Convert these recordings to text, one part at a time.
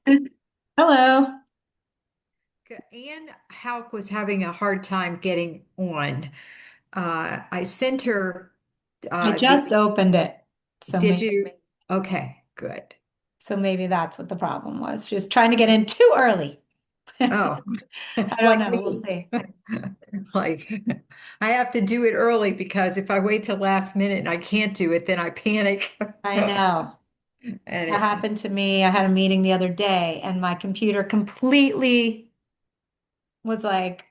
Hello. Anne Hauk was having a hard time getting on. I sent her I just opened it. So did maybe you? Okay, good. so maybe that's what the problem was. She was trying to get in too early. Oh, I don't like know. We'll me. see. Like I have to do it early because if I wait till last minute and I can't do it, then I panic. I know. And That it, happened to me. I had a meeting the other day and my computer completely was like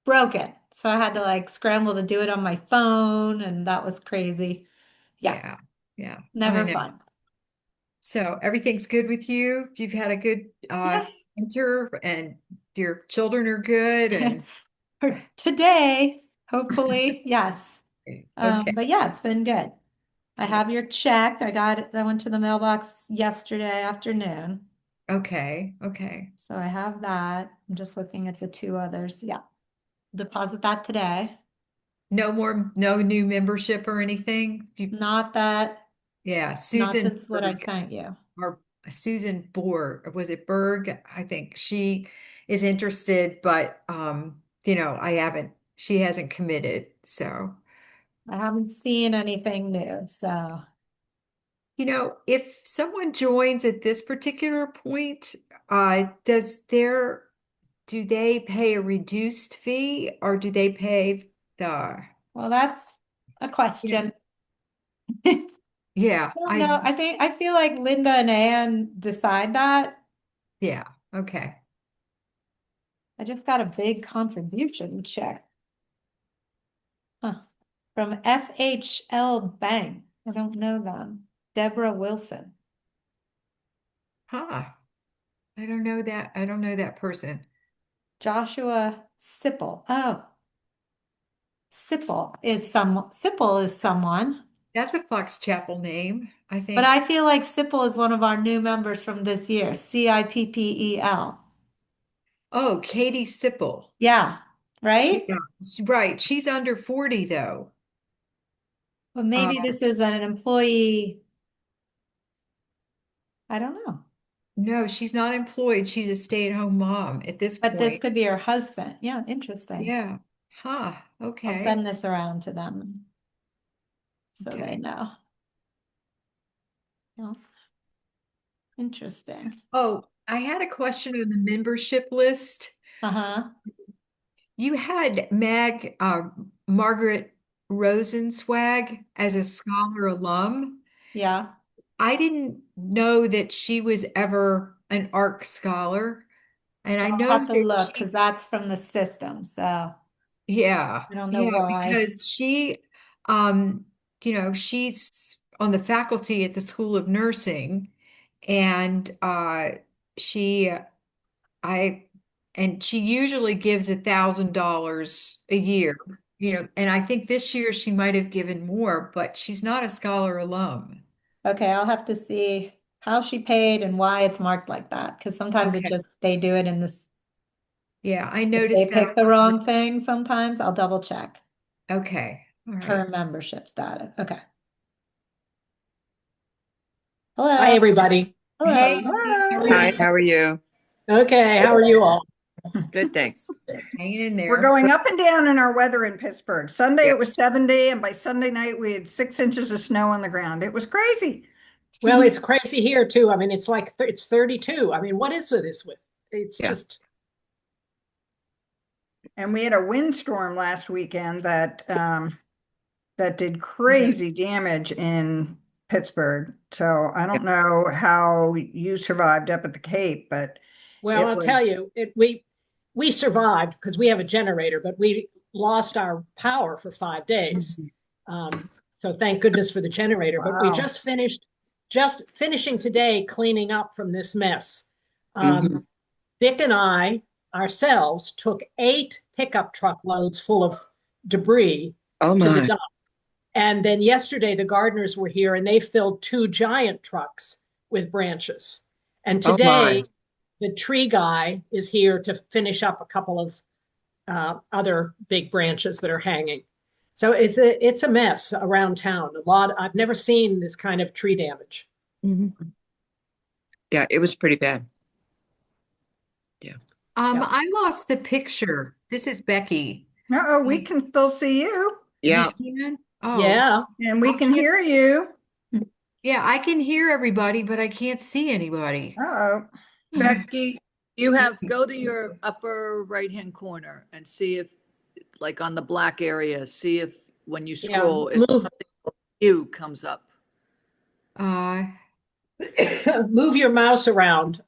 broken. So I had to like scramble to do it on my phone and that was crazy. Yeah, yeah, yeah, I never know. fun. So everything's good with you? You've had a good Yeah. winter and your children are good and For today, hopefully, yes. okay. But yeah, it's been good. I have That's your check. I got it. I went to the mailbox yesterday afternoon. okay. Okay. So I have that. I'm just looking at the two others. Yeah. Deposit that today. No new membership or anything. Not that, Yeah, not Susan since what I Berg, sent you. or Susan Board, was it Berg? I think she is interested, but she hasn't committed. So, I haven't seen anything new. So if someone joins at this particular point, do they pay a reduced fee or do they pay the, well, that's a you know, question. I yeah, don't know. I feel like Linda and Ann decide that. yeah, okay. I just got a big contribution check. Huh. From FHL Bank. I don't know them. Deborah Wilson. Huh. I don't know that. I don't know that person. Joshua Sipple. Oh, Sipple is someone. That's a Fox Chapel name, I But think. I feel like Sipple is one of our new members from this year. Cippel. Oh, Katie Sipple. Yeah, right? Yeah, right. She's under 40 though. But maybe Um, this is an employee. I don't know. no, she's not employed. She's a stay-at-home mom at this But this point. could be her husband. Yeah, interesting. Yeah. Huh. I'll Okay. send this around to them so they Okay. know. Well, interesting. Oh, I had a question on the membership list. Uh-huh. You had Margaret Rosenzweig as a scholar alum. Yeah. I didn't know that she was ever an ARC scholar. And I I'll know have to that look she, because that's from the system. So I yeah, don't know yeah, why. because um, she's on the faculty at the School of Nursing, and she, I, and she usually gives $1,000 a year, and I think this year she might have given more, but she's not a scholar alum. Okay, I'll have to see how she paid and why it's marked like that. Because sometimes it Okay, just they do it in this. yeah, I If they noticed that. pick the wrong thing, sometimes I'll double check Okay, all her right. membership status. Okay. Hi, Hello. everybody. Hello. Hey, how are Hi, you? how are you? Okay, how are you all? Good, thanks. Hanging in We're there. going up and down in our weather in Pittsburgh. Sunday Yep. it was 70, and by Sunday night we had 6 inches of snow on the ground. It was crazy. Well, it's crazy here too. I mean, it's like it's 32. I mean, what is this with? It's Yeah. just, And we had a windstorm last weekend that did crazy damage in Pittsburgh. So I Yeah. don't know how you survived up at the Cape, but well, it I'll tell was you, we survived because we have a generator, but we lost our power for 5 days. Mhm. So thank goodness for the generator. But we wow. just finishing today cleaning up from this mess. Mhm. Dick and I ourselves took 8 pickup truck loads full of debris Oh to the my. dump. And then yesterday, the gardeners were here and they filled 2 giant trucks with branches. And Oh my. today, the tree guy is here to finish up a couple of other big branches that are hanging. So it's a mess around town. A lot. I've never seen this kind of tree damage. Mhm. Yeah, it was pretty bad. Yeah. I lost the picture. This is Becky. Uh-oh, we can still see you Yeah. You can? Oh, Yeah. and we can hear you. yeah, I can hear everybody, but I can't see anybody. Uh-oh. Becky, you have, go to your upper right-hand corner and see if, like on the black area, see if when you Yeah. scroll, if Move new comes up. Uh, move your mouse around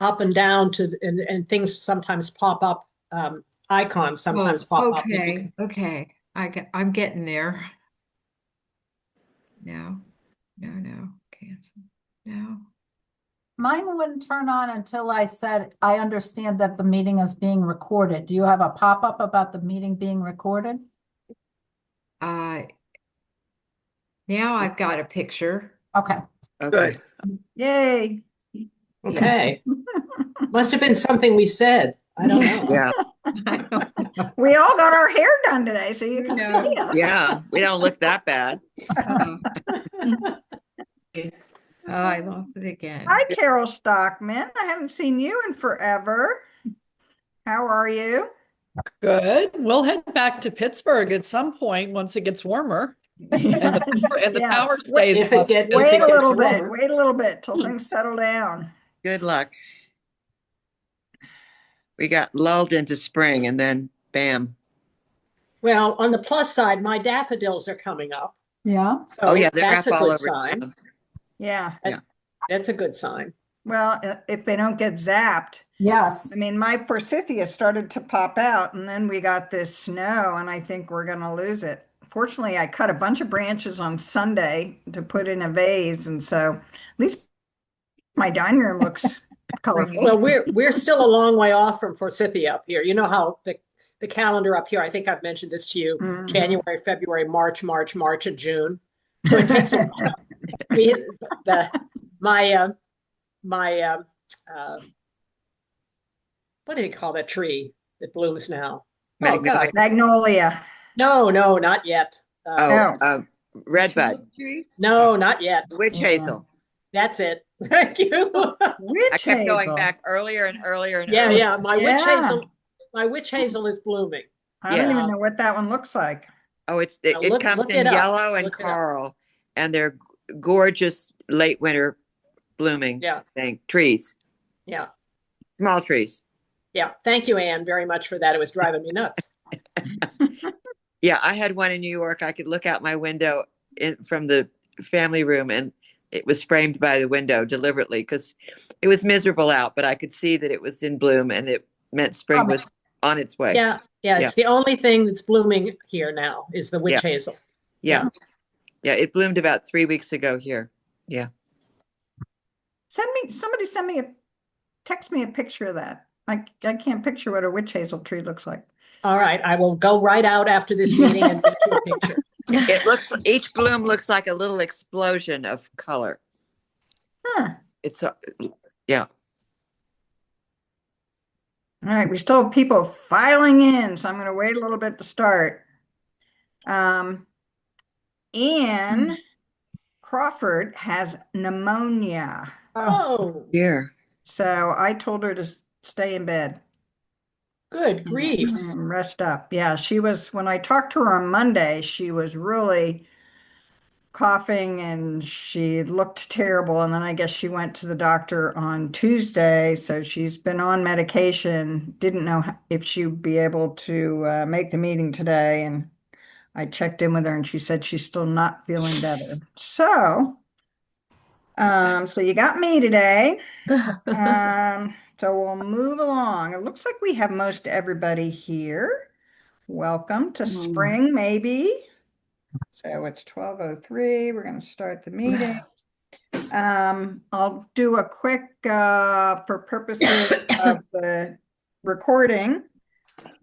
up and down and things sometimes pop up. Icons sometimes pop up. That you okay, can, okay. I'm getting there. No, no, cancel. No. Mine wouldn't turn on until I said, I understand that the meeting is being recorded. Do you have a pop-up about the meeting being recorded? Uh, now I've got a picture. Okay. Okay. Yay. okay. Must have been something we said. I don't know. Yeah. I don't know. We all got our hair done today, so you can No. see us. Yeah. We don't look that bad. Uh, I lost it again. Hi, Carol Stockman. I haven't seen you in forever. How are you? Good. We'll head back to Pittsburgh at some point once it gets warmer and the Yeah. power stays If it up. get- Wait a gets little bit. warmer. Wait a little bit till things settle down. Good luck. We got lulled into spring and then bam. Well, on the plus side, my daffodils are coming up. Yeah. So Oh yeah, they're that's up a all good over sign. town. Yeah. That's a good sign. Well, if they don't get zapped. Yes. I mean, my forsythia started to pop out and then we got this snow and I think we're going to lose it. Fortunately, I cut a bunch of branches on Sunday to put in a vase. And so at least my dining room looks colorful. Well, we're still a long way off from forsythia up here. You know how the calendar up here, I think I've mentioned this to you, Mhm. January, February, March, and June. So it takes a while. My what do they call that tree that blooms now? Oh God, Magnolia. no, not yet. Oh, No. redbud, No, not yet. witch Yeah. hazel. That's it. Thank you. Witch I kept going hazel. back earlier and earlier and Yeah, earlier. yeah. Yeah. My witch hazel is blooming. I don't Yes. even know what that one looks like. Oh, it Look comes it in up. yellow and Look it up. coral, and they're gorgeous late winter blooming Yeah. trees, Yeah. small trees. Yeah. Thank you, Anne, very much for that. It was driving me nuts. Yeah, I had one in New York. I could look out my window from the family room, and it was framed by the window deliberately because it was miserable out, but I could see that it was in bloom, and it meant spring was on its way. Yeah. Yeah. It's the only thing that's blooming here now is the witch Yeah. hazel. Yeah. Yeah, it bloomed about 3 weeks ago here. Yeah. Somebody text me a picture of that. I can't picture what a witch hazel tree looks like. All right. I will go right out after this meeting and get you a picture. Each bloom looks like a little explosion of color. Huh. It's yeah. All right, we still have people filing in, so I'm going to wait a little bit to start. Anne Crawford has pneumonia, Oh, Here. so I told her to stay in bed good grief. and rest up. Yeah, when I talked to her on Monday, she was really coughing and she looked terrible. And then I guess she went to the doctor on Tuesday. So she's been on medication, didn't know if she'd be able to make the meeting today. And I checked in with her and she said she's still not feeling better. So you got me today. So we'll move along. It looks like we have most everybody here. Welcome to spring, maybe. So it's 12:03. We're going to start the meeting. I'll do a quick, for purposes of the recording.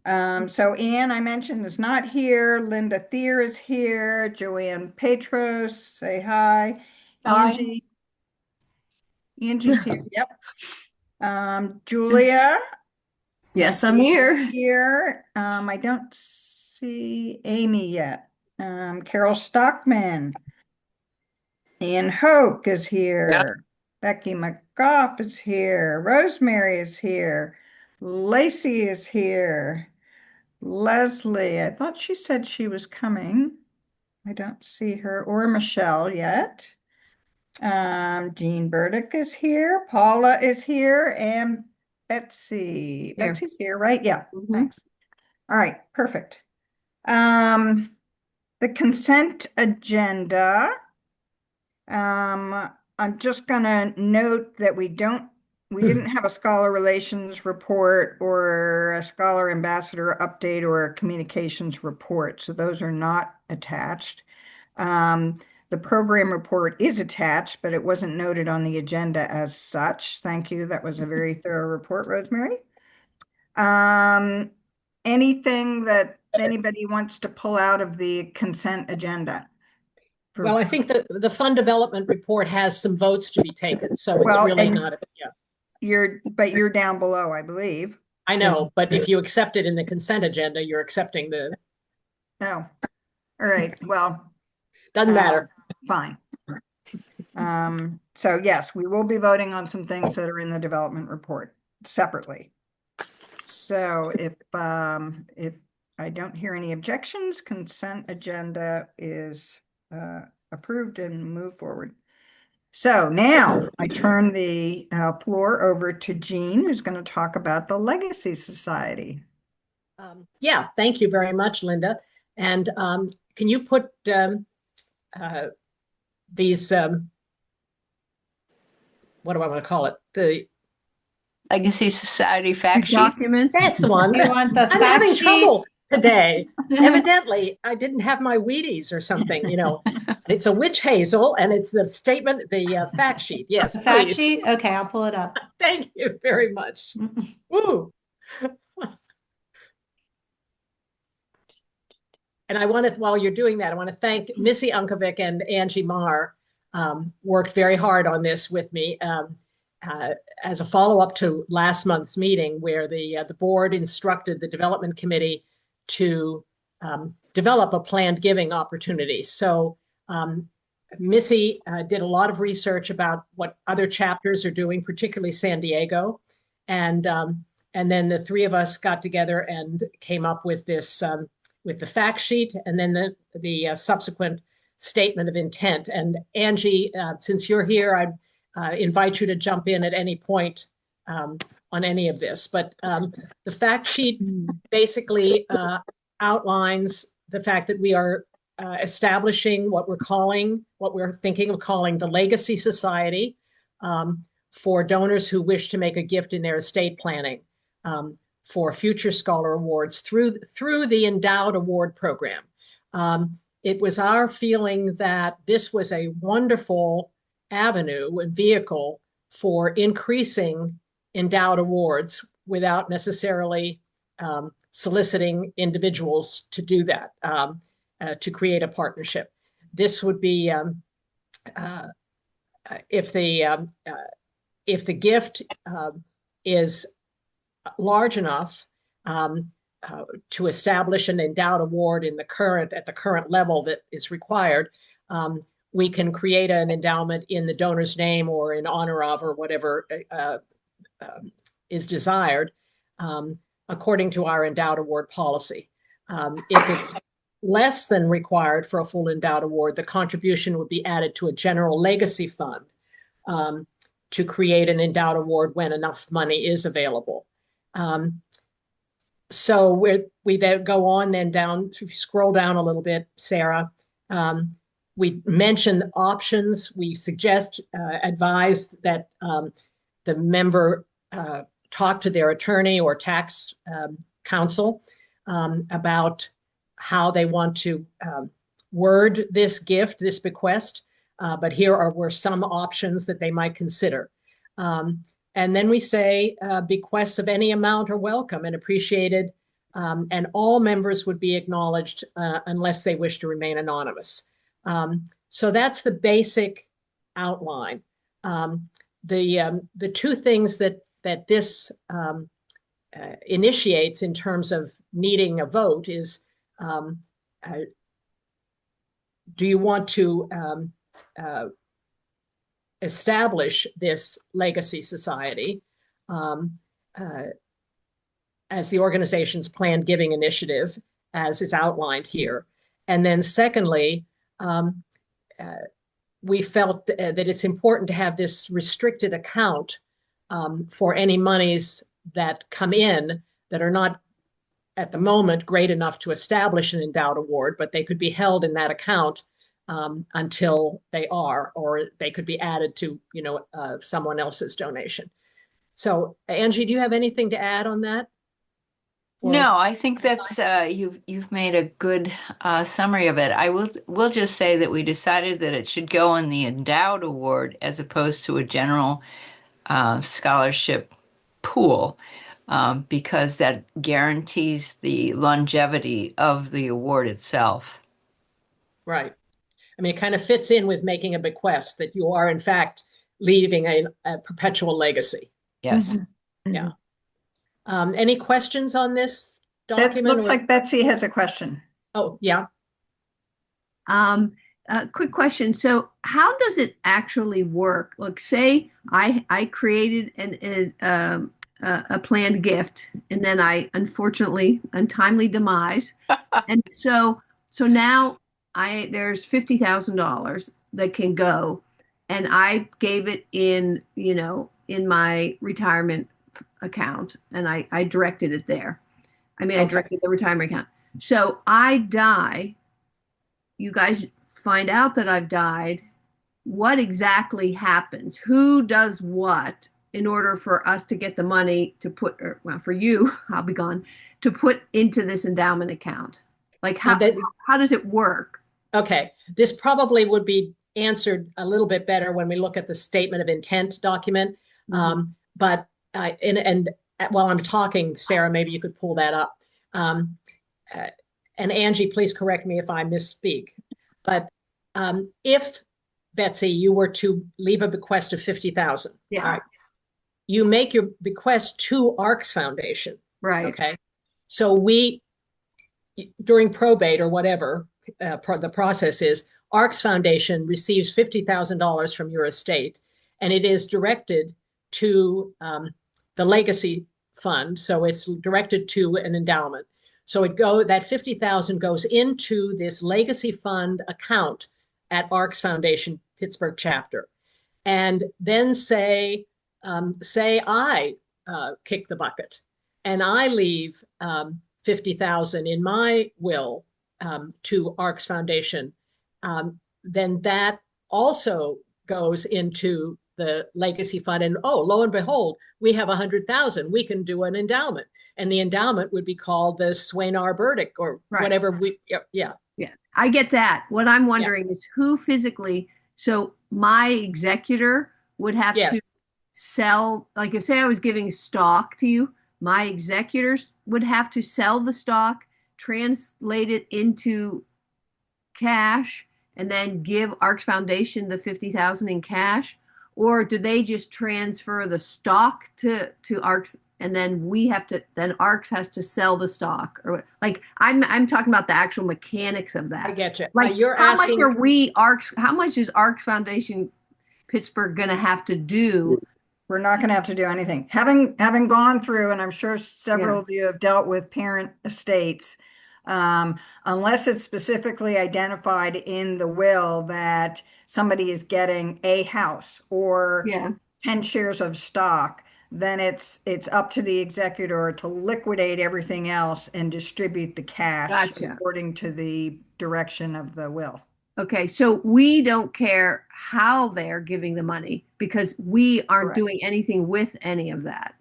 So Anne, I mentioned, is not here. Linda Thier is here. Joanne Petros, say hi. Hi. Angie's here. Yep. Julia Yes, I'm here. here. I don't see Amy yet. Carol Stockman. Ian Hoke is here. Becky McGough is here. Rosemary is here. Lacey is here. Leslie, I thought she said she was coming. I don't see her or Michelle yet. Jean Burdick is here. Paula is here, and Betsy. Here. Betsy's here, right? Yeah, Mhm. thanks. All right, perfect. The consent agenda. I'm just gonna note that we didn't have a scholar relations report or a scholar ambassador update or a communications report, so those are not attached. The program report is attached, but it wasn't noted on the agenda as such. Thank you. That was a very thorough report, Rosemary. Anything that anybody wants to pull out of the consent agenda? Well, I think the fund development report has some votes to be taken, so it's Well, really and not, yeah. You're down below, I believe. I know, but if you accept it in the consent agenda, you're accepting the, Oh, all right. Well, doesn't matter. fine. So yes, we will be voting on some things that are in the development report separately. So if I don't hear any objections, consent agenda is approved and move forward. So now I turn the floor over to Jean, who's going to talk about the Legacy Society. Yeah, thank you very much, Linda. And can you put these, what do I want to call it? The Legacy Society fact sheet. Documents. That's the one. You want the I'm fact having sheet? trouble today. Evidently, I didn't have my Wheaties or something, you know. It's a witch hazel and it's the statement, the fact sheet. Yes, The fact please. sheet? Okay, I'll pull it up. Thank you very much. Woo. And I want to, while you're doing that, I want to thank Missy Unkovic and Angie Marr, worked very hard on this with me as a follow-up to last month's meeting where the board instructed the development committee to develop a planned giving opportunity. So Missy did a lot of research about what other chapters are doing, particularly San Diego. And then the three of us got together and came up with this, with the fact sheet and then the subsequent statement of intent. And Angie, since you're here, I'd invite you to jump in at any point on any of this. But the fact sheet basically outlines the fact that we are establishing what we're thinking of calling the Legacy Society for donors who wish to make a gift in their estate planning for future scholar awards through the endowed award program. It was our feeling that this was a wonderful avenue and vehicle for increasing endowed awards without necessarily soliciting individuals to do that, to create a partnership. This would be if the gift is large enough to establish an endowed award at the current level that is required, we can create an endowment in the donor's name or in honor of or whatever is desired according to our endowed award policy. If it's less than required for a full endowed award, the contribution would be added to a general legacy fund to create an endowed award when enough money is available. So we then go on then down, if you scroll down a little bit, Sarah, we mention options. We suggest, advise that the member talk to their attorney or tax counsel about how they want to word this gift, this bequest. But here were some options that they might consider. And then we say bequests of any amount are welcome and appreciated, and all members would be acknowledged unless they wish to remain anonymous. So that's the basic outline. The two things that this initiates in terms of needing a vote is, do you want to establish this legacy society um, as the organization's planned giving initiative, as is outlined here. And then secondly, we felt that it's important to have this restricted account for any monies that come in that are not at the moment great enough to establish an endowed award, but they could be held in that account until they are, or they could be added to, someone else's donation. So, Angie, do you have anything to add on that? No, I think that's you've made a good summary of it. I will just say that we decided that it should go in the endowed award as opposed to a general scholarship pool, because that guarantees the longevity of the award itself. Right. I mean, it kind of fits in with making a bequest that you are, in fact, leaving a perpetual legacy. Yes. Mm-hmm. Yeah. Any questions on this That document? looks like Betsy has a question. Oh, yeah. Quick question. So how does it actually work? Like, say I created a planned gift, and then I unfortunately untimely demise. And so now there's $50,000 that can go, and I gave it in my retirement account, and I directed it there. I mean, I directed the retirement account. So I die. You guys find out that I've died. What exactly happens? Who does what in order for us to get the money to put, or, well, for you, I'll be gone, to put into this endowment account? Like, how does it work? Okay. This probably would be answered a little bit better when we look at the statement of intent document. But while I'm talking, Sarah, maybe you could pull that up. And Angie, please correct me if I misspeak. But if, Betsy, you were to leave a bequest of $50,000, right, you make your bequest to ARCS Foundation. Right. Okay. So during probate or whatever the process is, ARCS Foundation receives $50,000 from your estate, and it is directed to the legacy fund. So it's directed to an endowment. So that $50,000 goes into this legacy fund account at ARCS Foundation Pittsburgh chapter. And then say I kick the bucket and I leave $50,000 in my will to ARCS Foundation, then that also goes into the legacy fund. And lo and behold, we have 100,000. We can do an endowment, and the endowment would be called the Swain R. Burdick or whatever. Yeah. I get that. What I'm wondering is who physically. So my executor would have to sell. Like, if say I was giving stock to you, my executors would have to sell the stock, translate it into cash, and then give ARCS Foundation the $50,000 in cash. Or do they just transfer the stock to ARCS, and then then ARCS has to sell the stock? Or like, I'm talking about the actual mechanics of that. I get you. Like, you're how asking, how much is ARCS Foundation Pittsburgh going to have to do? We're not going to have to do anything. Having gone through, and I'm sure several of you have dealt with parent estates, unless it's specifically identified in the will that somebody is getting a house or 10 shares of stock, then it's up to the executor to liquidate everything else and distribute the cash according to the direction of the will. Okay, so we don't care how they're giving the money because we aren't doing anything with any of that.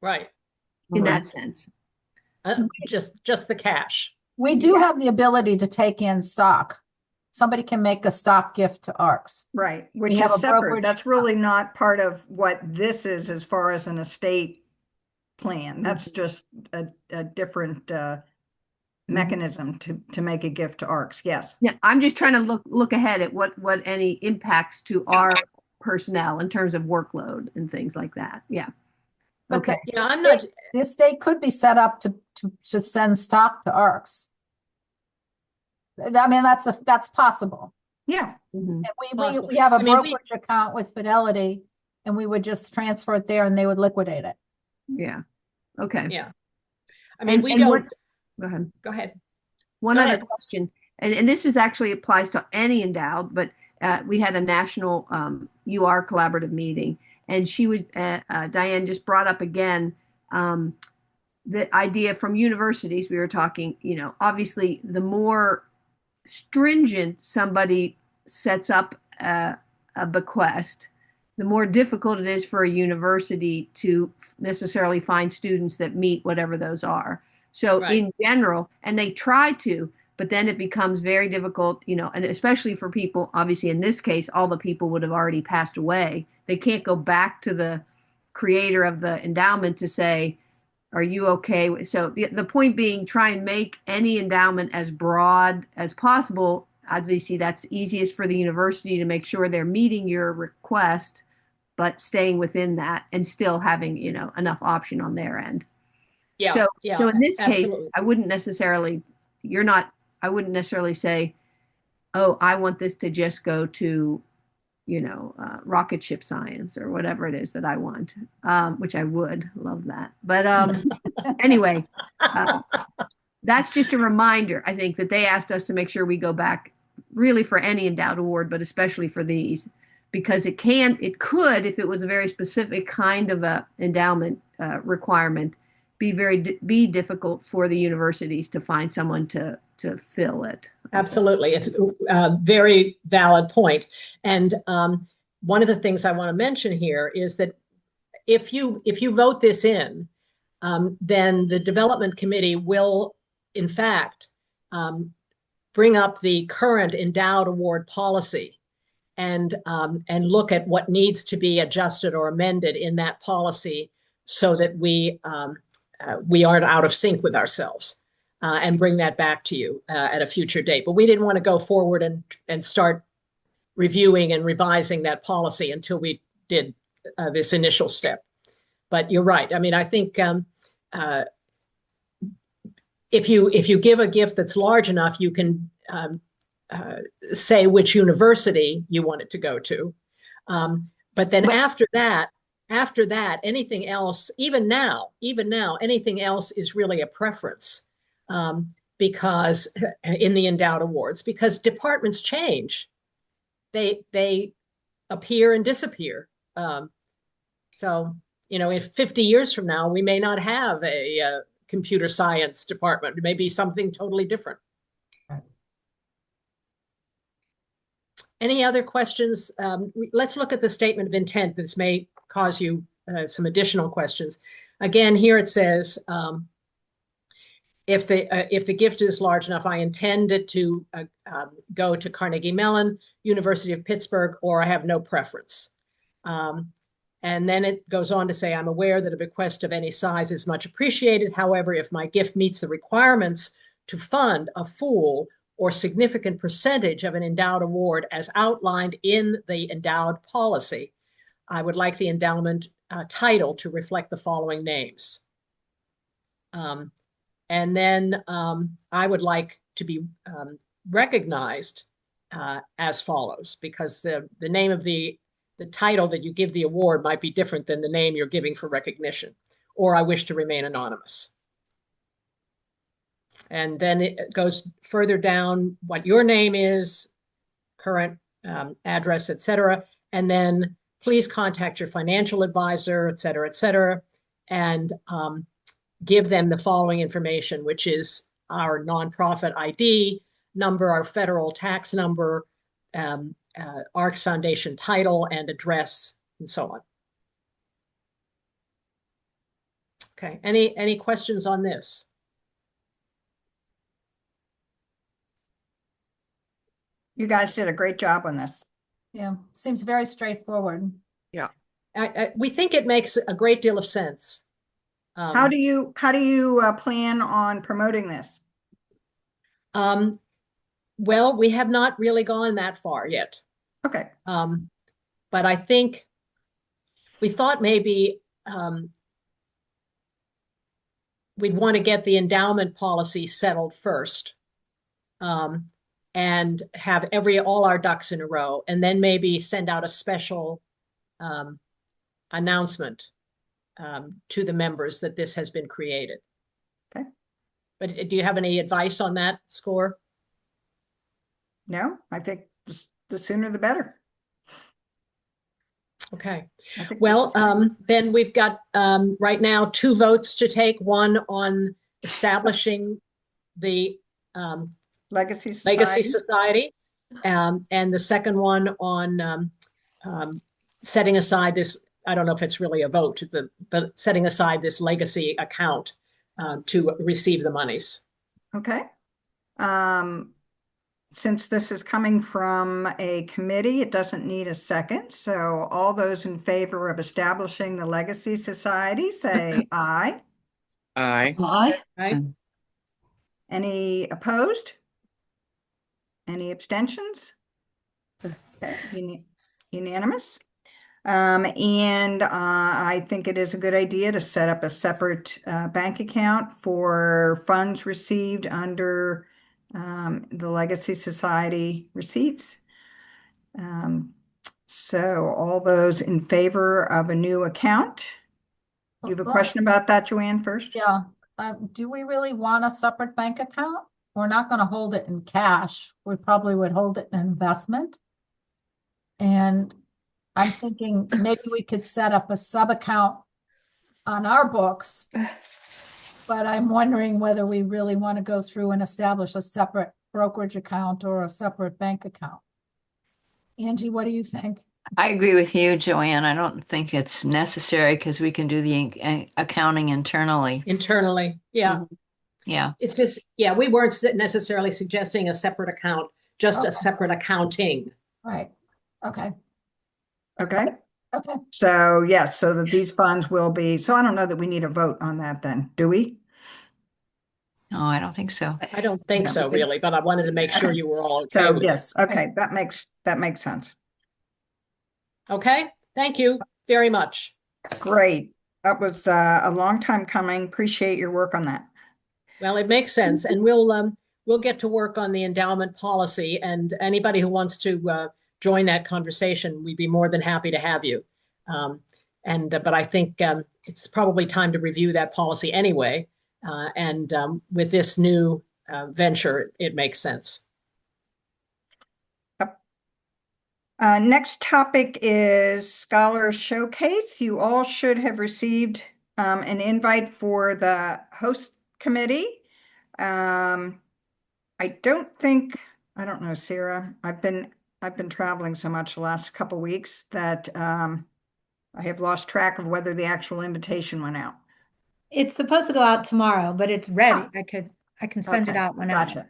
Right. In that sense. Just the cash. We do have the ability to take in stock. Somebody can make a stock gift to ARCS. Right, which is separate. That's really not part of what this is as far as an estate plan. That's just a different mechanism to make a gift to ARCS. Yes. Yeah, I'm just trying to look ahead at what any impacts to our personnel in terms of workload and things like that. Yeah. Okay. The estate could be set up to send stock to ARCS. I mean, that's possible. Yeah. Mhm. And Possible. we have a I mean, we- brokerage account with Fidelity, and we would just transfer it there and they would liquidate it. Yeah. Okay. Yeah. I mean, we And don't, go ahead. go ahead. One Go other ahead. question, and this is actually applies to any endowed, but we had a national UR collaborative meeting, and she was Diane just brought up again the idea from universities. We were talking, obviously, the more stringent somebody sets up a bequest, the more difficult it is for a university to necessarily find students that meet whatever those are. So Right. in general, and they try to, but then it becomes very difficult, and especially for people, obviously in this case, all the people would have already passed away. They can't go back to the creator of the endowment to say, are you okay? So the point being, try and make any endowment as broad as possible. Obviously, that's easiest for the university to make sure they're meeting your request, but staying within that and still having, enough option on their end. Yeah. So, Yeah. so in this case, Absolutely. I wouldn't necessarily say, oh, I want this to just go to, rocket ship science or whatever it is that I want, which I would love that. But anyway, that's just a reminder, I think, that they asked us to make sure we go back really for any endowed award, but especially for these, because it could, if it was a very specific kind of a endowment requirement, be difficult for the universities to find someone to fill it. Absolutely. It's a very valid point. And one of the things I want to mention here is that if you vote this in, then the development committee will, in fact, bring up the current endowed award policy and look at what needs to be adjusted or amended in that policy so that we aren't out of sync with ourselves, and bring that back to you at a future date. But we didn't want to go forward and start reviewing and revising that policy until we did this initial step. But you're right. I mean, I think if you give a gift that's large enough, you can say which university you want it to go to. But then after that, anything else, even now, anything else is really a preference, because in the endowed awards, because departments change, they appear and disappear. So, if 50 years from now, we may not have a computer science department. It may be something totally different. Any other questions? Let's look at the statement of intent. This may cause you some additional questions. Again, here it says, if the gift is large enough, I intend it to go to Carnegie Mellon, University of Pittsburgh, or I have no preference. And then it goes on to say, I'm aware that a bequest of any size is much appreciated. However, if my gift meets the requirements to fund a full or significant percentage of an endowed award as outlined in the endowed policy, I would like the endowment title to reflect the following names. And then I would like to be recognized as follows, because the name of the title that you give the award might be different than the name you're giving for recognition, or I wish to remain anonymous. And then it goes further down what your name is, current address, et cetera. And then please contact your financial advisor, et cetera, and give them the following information, which is our nonprofit ID number, our federal tax number, ARCS Foundation title and address, and so on. Okay, any questions on this? You guys did a great job on this. Yeah, seems very straightforward. Yeah. We think it makes a great deal of sense. How do you plan on promoting this? Well, we have not really gone that far yet. Okay. But I think we thought maybe we'd want to get the endowment policy settled first. and have all our ducks in a row, and then maybe send out a special announcement to the members that this has been created. Okay. But do you have any advice on that score? No, I think the sooner the better. Okay. I think Well, then we've got right now 2 votes to take, one on establishing the Legacy Legacy Society. Society, and the second one on setting aside this, I don't know if it's really a vote, but setting aside this legacy account to receive the monies. Okay. Since this is coming from a committee, it doesn't need a second. So all those in favor of establishing the Legacy Society, say aye. Aye. Aye. Right? Any opposed? Any abstentions? Okay, unanimous. And I think it is a good idea to set up a separate bank account for funds received under the Legacy Society receipts. So all those in favor of a new account? You have a question about that, Joanne, first? Yeah. Do we really want a separate bank account? We're not going to hold it in cash. We probably would hold it in investment. And I'm thinking maybe we could set up a sub account on our books, but I'm wondering whether we really want to go through and establish a separate brokerage account or a separate bank account. Angie, what do you think? I agree with you, Joanne. I don't think it's necessary because we can do the accounting internally. Internally, yeah. Yeah. It's just, yeah, we weren't necessarily suggesting a separate account, just a separate accounting. Right. Okay. Okay. Okay. So yes, so that these funds will be, so I don't know that we need a vote on that then, do we? No, I don't think so. I don't think so really, but I wanted to make sure you were all okay So with yes, okay, that makes sense. it. Okay, thank you very much. Great. That was a long time coming. Appreciate your work on that. Well, it makes sense, and we'll get to work on the endowment policy, and anybody who wants to join that conversation, we'd be more than happy to have you. But I think it's probably time to review that policy anyway. And with this new venture, it makes sense. Next topic is Scholar Showcase. You all should have received an invite for the host committee. I don't know, Sarah. I've been traveling so much the last couple weeks that I have lost track of whether the actual invitation went out. It's supposed to go out tomorrow, but it's ready. I can send it Okay, out whenever. gotcha.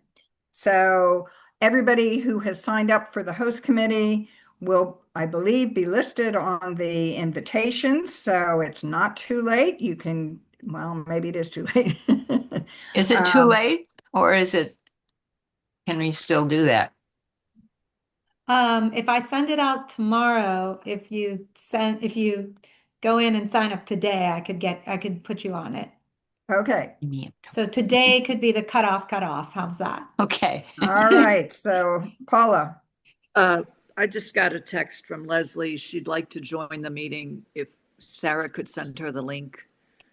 So everybody who has signed up for the host committee will, I believe, be listed on the invitation. So it's not too late. You can, well, maybe it is too late. Is it too late or can we still do that? If I send it out tomorrow, if you go in and sign up today, I could put you on it. Okay. So today could be the cutoff. How's that? Okay. All right. So Paula. I just got a text from Leslie. She'd like to join the meeting if Sarah could send her the link.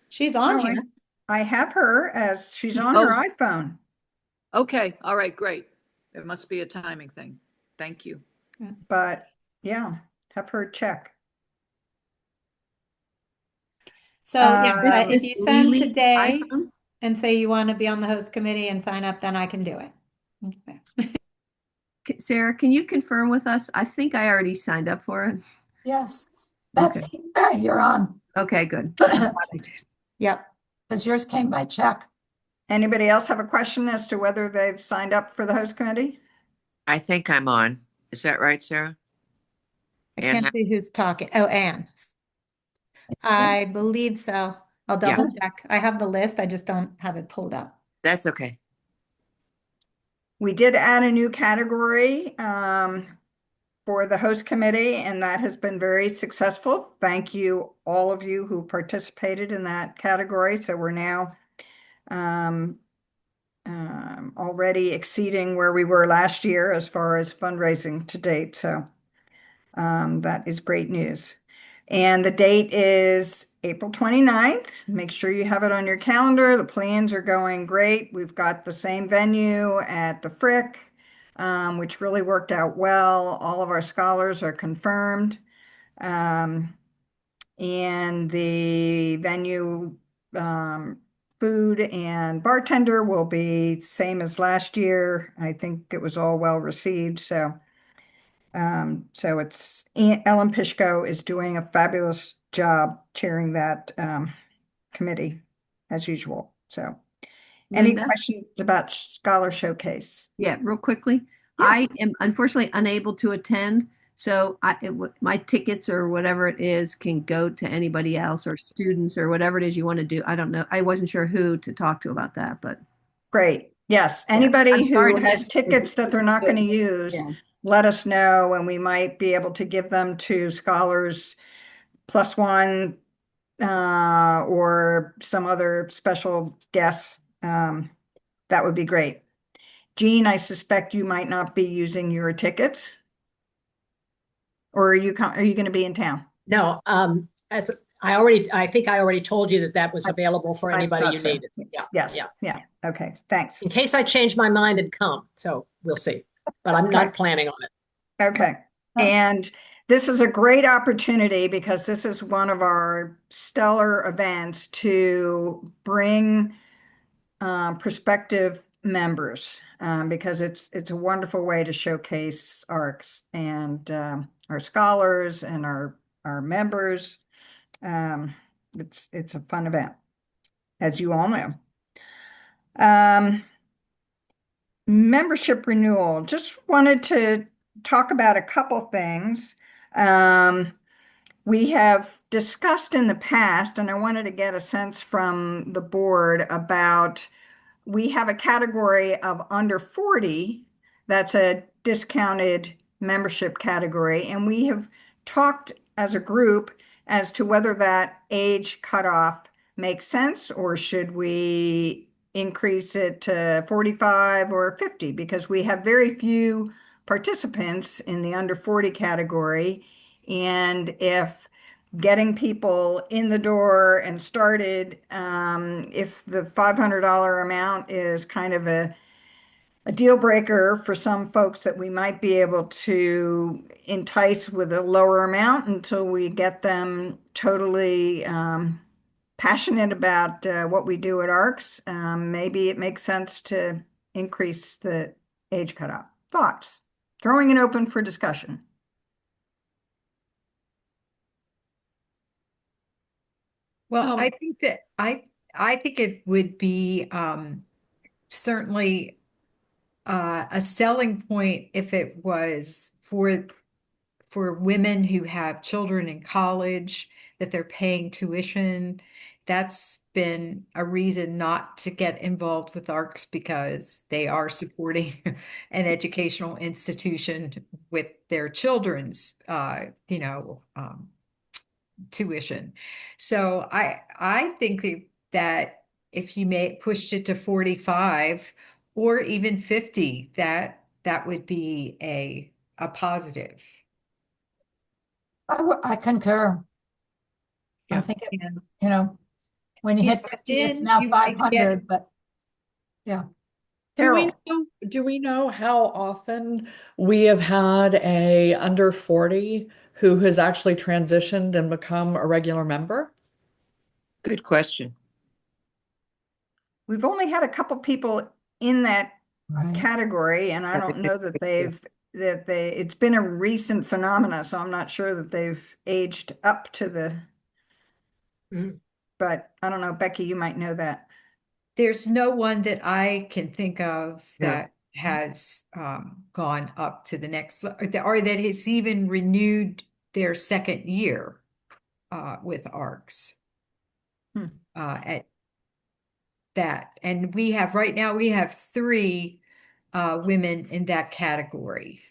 She's on here. I have her as she's on her iPhone. Okay. All right. Great. It must be a timing thing. Thank you. But yeah, have her check. So yeah, if you send Lily's today iPhone? and say you want to be on the host committee and sign up, then I can do it. Okay. Sarah, can you confirm with us? I think I already signed up for it. Yes. That's you're on. Okay, good. Yep. Because yours came by check. Anybody else have a question as to whether they've signed up for the host committee? I think I'm on. Is that right, Sarah? I can't see who's talking. Oh, Anne. I believe so. I'll double check. I have the list. I just don't have it pulled up. That's okay. We did add a new category for the host committee, and that has been very successful. Thank you, all of you who participated in that category. So we're now already exceeding where we were last year as far as fundraising to date. So that is great news. And the date is April 29th. Make sure you have it on your calendar. The plans are going great. We've got the same venue at the Frick, which really worked out well. All of our scholars are confirmed. And the venue, food and bartender will be same as last year. I think it was all well received. So it's Ellen Pishko is doing a fabulous job chairing that committee as usual. So any Linda? questions about Scholar Showcase? Yeah, real quickly. Yeah. I am unfortunately unable to attend, so my tickets or whatever it is can go to anybody else or students or whatever it is you want to do. I don't know. I wasn't sure who to talk to about that, but Great. Yes. yeah, Anybody I'm sorry who to has miss it. tickets that they're not going to use, Yeah. let us know, and we might be able to give them to Scholars Plus One or some other special guests. That would be great. Jean, I suspect you might not be using your tickets. Or are you going to be in town? No, I think I already told you that was available for I anybody thought you so. needed. Yeah. Yes. Yeah. Yeah. Okay. Thanks. In case I change my mind and come. So we'll see. But I'm Okay. not planning on it. Okay. And this is a great opportunity because this is one of our stellar events to bring prospective members because it's a wonderful way to showcase ARCS and our scholars and our members. It's a fun event, as you all know. Membership renewal. Just wanted to talk about a couple things. We have discussed in the past, and I wanted to get a sense from the board about, we have a category of under 40 that's a discounted membership category, and we have talked as a group as to whether that age cutoff makes sense or should we increase it to 45 or 50 because we have very few participants in the under 40 category. And if getting people in the door and started, if the $500 amount is kind of a deal breaker for some folks, that we might be able to entice with a lower amount until we get them totally passionate about what we do at ARCS. Maybe it makes sense to increase the age cutoff. Thoughts? Throwing it open for discussion. Well, I think that I think it would be certainly a selling point if it was for women who have children in college that they're paying tuition. That's been a reason not to get involved with ARCS because they are supporting an educational institution with their children's, tuition. So I think that if you pushed it to 45 or even 50, that would be a positive. I concur. I Yeah. think it, Yeah. when you Yeah, hit but 50, it's then now you might 500, but yeah. Carol. Do we know how often we have had a under 40 who has actually transitioned and become a regular member? Good question. We've only had a couple people in that Right. category, and I don't know that it's been a recent phenomena, so I'm not sure that they've aged up to the, but I don't know, Becky, you might know that. There's no one that I can think of No. that has gone up to the next, or that has even renewed their second year with ARCS at that. And right now we have three women in that category.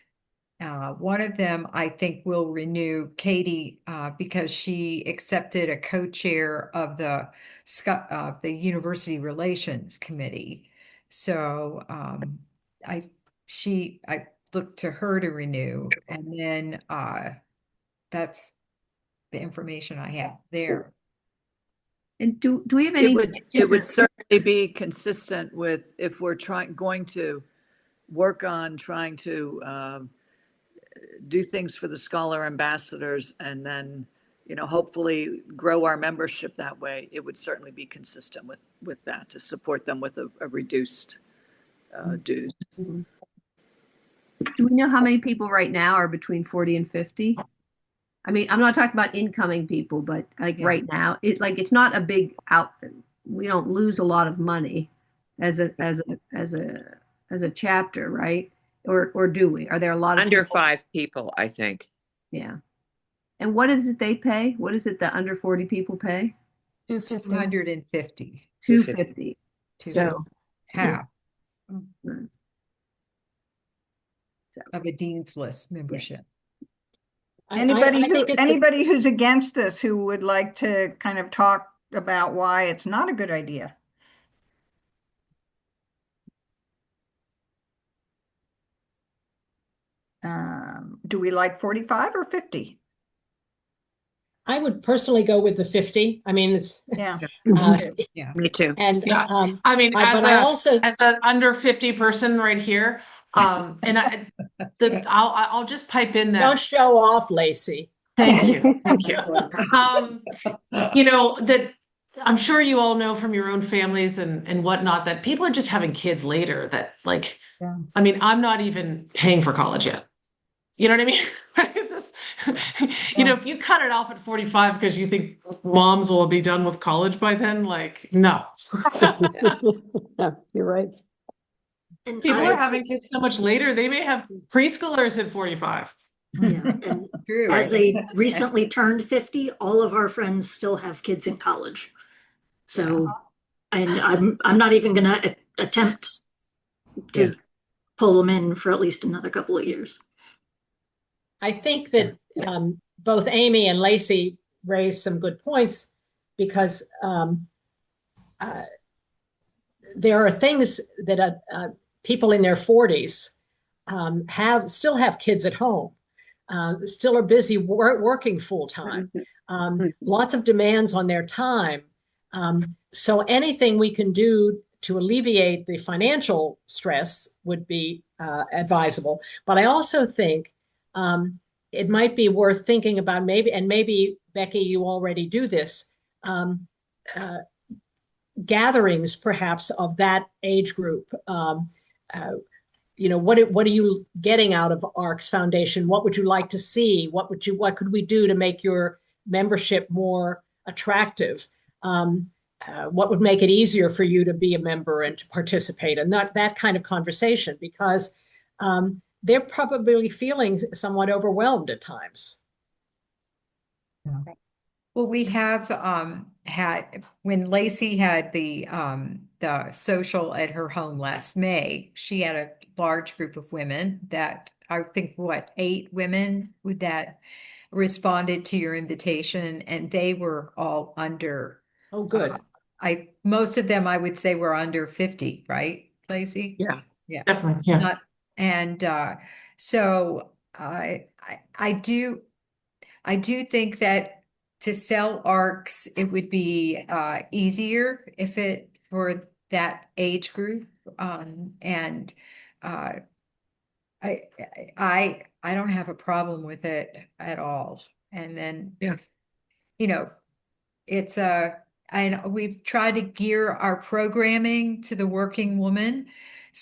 One of them, I think, will renew, Katie, because she accepted a co-chair of the University Relations Committee. So I looked to her to renew, and then that's the information I have there. And do we have any? It would certainly be consistent with if we're going to work on trying to do things for the scholar ambassadors, and then, hopefully grow our membership that way. It would certainly be consistent with that, to support them with a reduced dues. Do we know how many people right now are between 40 and 50? I mean, I'm not talking about incoming people, but like right now, it's not a big out. We don't lose a lot of money as a chapter, right? Or do we? Are there a lot of Under people? 5 people, I think. Yeah. And what is it they pay? What is it the under 40 people pay? 250. 250. 250. So half mm. of a Dean's List membership. Anybody who's against this, who would like to kind of talk about why it's not a good idea? Do we like 45 or 50? I would personally go with the 50. I mean, it's Yeah. Yeah. Me too. and Yeah. I mean, as an under 50 person right here, and I'll just pipe in that. don't show off, Lacey. Thank you. Thank you. That I'm sure you all know from your own families and whatnot that people are just having kids later that I mean, I'm not even paying for college yet. You know what I mean? It's just, if you cut it off at 45 because you think moms will be done with college by then, no. Yeah, you're right. And People are having kids so much later, they may have preschoolers at 45. Yeah, and True. as a recently turned 50, all of our friends still have kids in college. So, and I'm not even going to attempt to pull them in for at least another couple of years. I think that both Amy and Lacey raised some good points, because there are things that people in their 40s still have kids at home, still are busy working full time, lots of demands on their time. So anything we can do to alleviate the financial stress would be advisable. But I also think it might be worth thinking about, maybe Becky, you already do this, gatherings perhaps of that age group. What are you getting out of ARCS Foundation? What would you like to see? What could we do to make your membership more attractive? What would make it easier for you to be a member and to participate? And that kind of conversation, because they're probably feeling somewhat overwhelmed at times. Well, we have had, when Lacey had the social at her home last May, she had a large group of women that, I think, 8 women that responded to your invitation, and they were all under. Oh, good. Most of them, I would say, were under 50, right, Lacey? Yeah, definitely. Yeah. So I do think that to sell ARCS, it would be easier for that age group. And I don't have a problem with it at all. And then it's and we've tried to gear our programming to the working woman.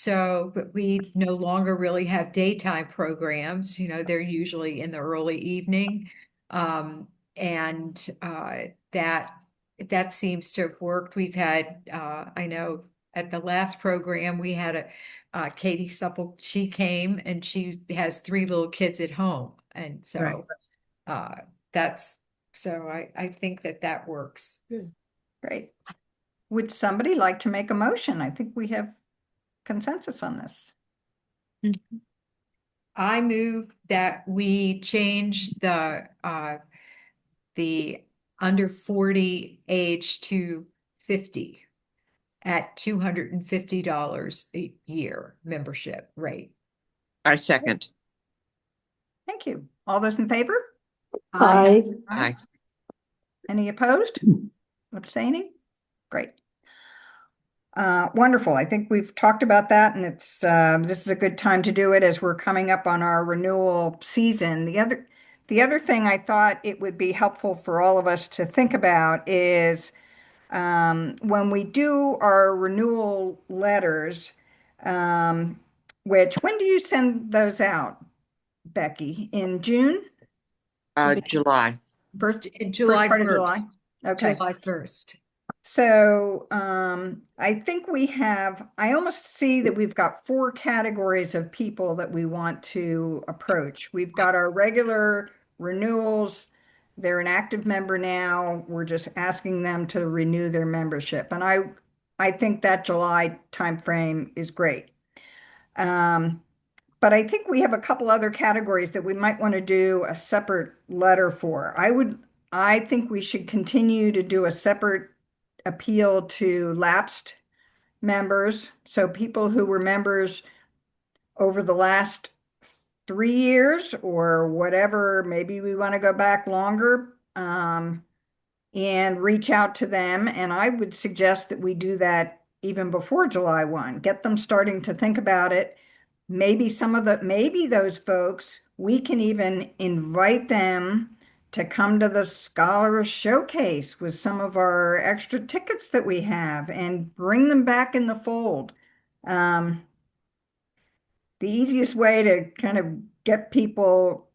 But we no longer really have daytime programs. They're usually in the early evening. And that seems to have worked. We've had, I know at the last program, we had Katie Supple, she came and she has 3 little kids at home. And so I think that works. Great. Would somebody like to make a motion? I think we have consensus on this. I move that we change the under 40 age to 50. at $250 a year membership rate. I second. Thank you. All those in favor? Aye. Aye. Any opposed? Abstaining? Great. Wonderful. I think we've talked about that, and it's this is a good time to do it as we're coming up on our renewal season. The other thing I thought it would be helpful for all of us to think about is when we do our renewal letters, when do you send those out, Becky? In June? July. In July First part of 1st. July? Okay. July 1st. So I think I almost see that we've got 4 categories of people that we want to approach. We've got our regular renewals. They're an active member now. We're just asking them to renew their membership. And I think that July timeframe is great. But I think we have a couple other categories that we might want to do a separate letter for. I think we should continue to do a separate appeal to lapsed members. So people who were members over the last 3 years or whatever, maybe we want to go back longer, and reach out to them. And I would suggest that we do that even before July 1, get them starting to think about it. Maybe those folks, we can even invite them to come to the Scholar Showcase with some of our extra tickets that we have and bring them back in the fold. The easiest way to kind of get people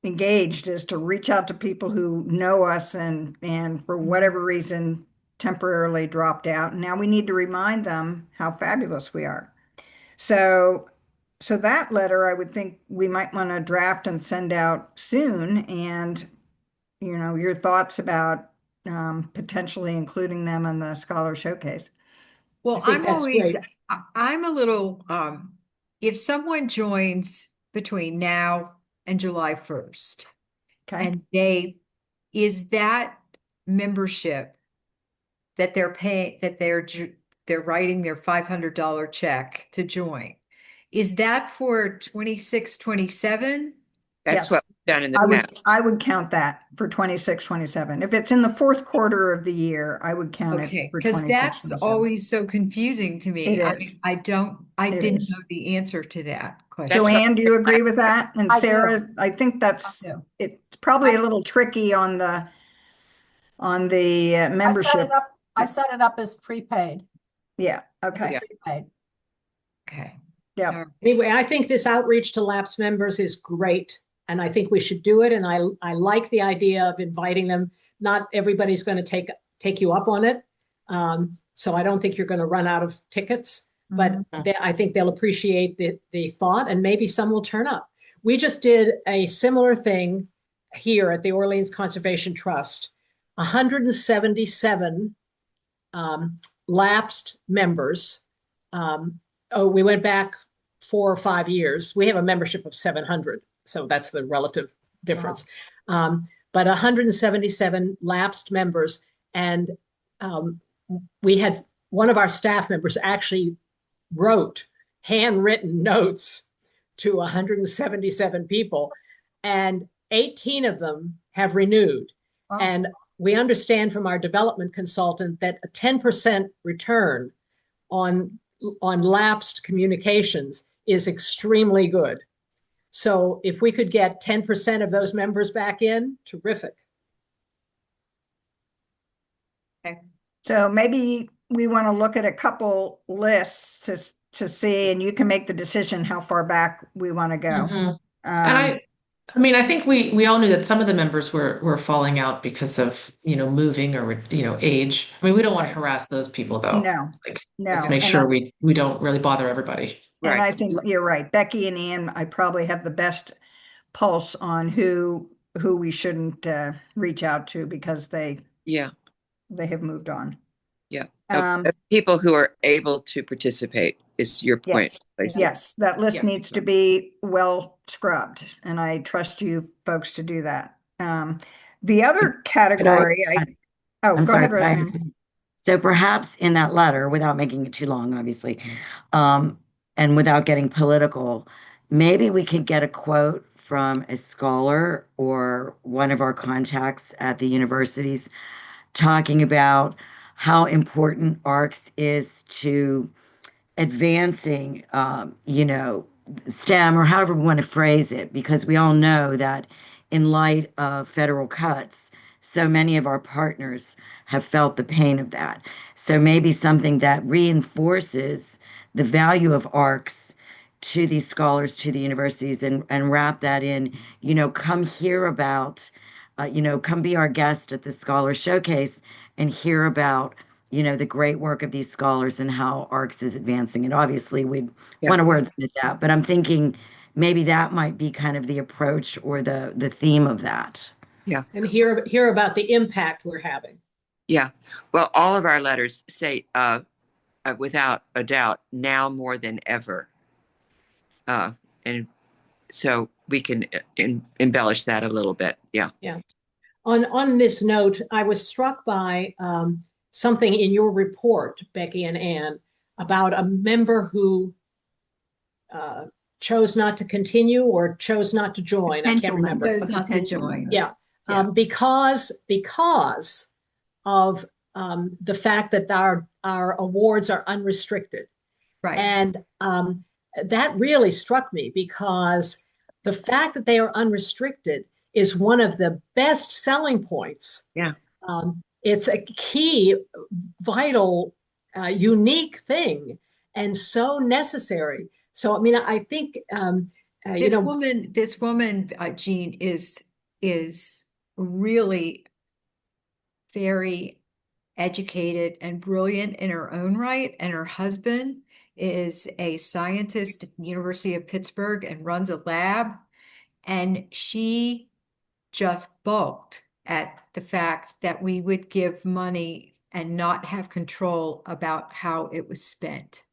engaged is to reach out to people who know us and for whatever reason temporarily dropped out. And now we need to remind them how fabulous we are. So that letter, I would think we might want to draft and send out soon. And, your thoughts about potentially including them in the Scholar Showcase. Well, I'm a little, if someone joins between now and July 1st, Okay. and is that membership that they're paying, that they're writing their $500 check to join, is that for 26, 27? That's Yes. what we've done in the past. I would count that for 26, 27. If it's in the fourth quarter of the year, I would count Okay, it for because 26, that's 27. always so confusing to me. It I is. I It didn't is. know the answer to that question. Joanne, do you agree with that? And I do. Sarah, I think I do. it's probably a little tricky on the membership. I set it up as prepaid. Yeah. Okay. Yeah. Prepaid. Okay. Yeah. All right. Anyway, I think this outreach to lapsed members is great. And I think we should do it. And I like the idea of inviting them. Not everybody's going to take you up on it. So I don't think you're going to run out of tickets, but I think they'll appreciate the thought, and maybe some will turn up. We just did a similar thing here at the Orleans Conservation Trust. 177 lapsed members. We went back 4 or 5 years. We have a membership of 700. So that's the relative difference. Wow. But 177 lapsed members. And we had one of our staff members actually wrote handwritten notes to 177 people, and 18 of them have renewed. Wow. And we understand from our development consultant that a 10% return on lapsed communications is extremely good. So if we could get 10% of those members back in, terrific. Okay. So maybe we want to look at a couple lists to see, and you can make the decision how far back we want to go. Mm-hmm. And I think we all knew that some of the members were falling out because of, moving or, age. I mean, we don't want to harass those people though. No. Let's make sure we don't really bother everybody. And Right. I think you're right. Becky and Ann, I probably have the best pulse on who we shouldn't reach out to because they have moved on. Yeah. People who are able to participate is your point. Yes, that list needs to be well scrubbed, and I trust you folks to do that. The other category, go ahead, Roseanne. So perhaps in that letter, without making it too long, obviously, and without getting political, maybe we could get a quote from a scholar or one of our contacts at the universities talking about how important ARCS is to advancing, STEM or however we want to phrase it, because we all know that in light of federal cuts, so many of our partners have felt the pain of that. So maybe something that reinforces the value of ARCs to these scholars, to the universities, and wrap that in, come hear about, come be our guest at the Scholar Showcase and hear about the great work of these scholars and how ARCS is advancing. And obviously, we'd want to wordsmith that, but I'm thinking maybe that might be kind of the approach or the theme of that. Yeah. And hear about the impact we're having. Yeah. Well, all of our letters say, without a doubt, now more than ever. And so we can embellish that a little bit. Yeah. Yeah. On this note, I was struck by something in your report, Becky and Ann, about a member who chose not to continue or chose not to join. I can't remember. Chose not to join. Yeah. Because of the fact that our awards are unrestricted. Right. And that really struck me because the fact that they are unrestricted is one of the best selling points. Yeah. It's a key, vital, unique thing and so necessary. So, I mean, I think, this woman, Jean, is really very educated and brilliant in her own right. And her husband is a scientist at the University of Pittsburgh and runs a lab. And she just balked at the fact that we would give money and not have control about how it was spent.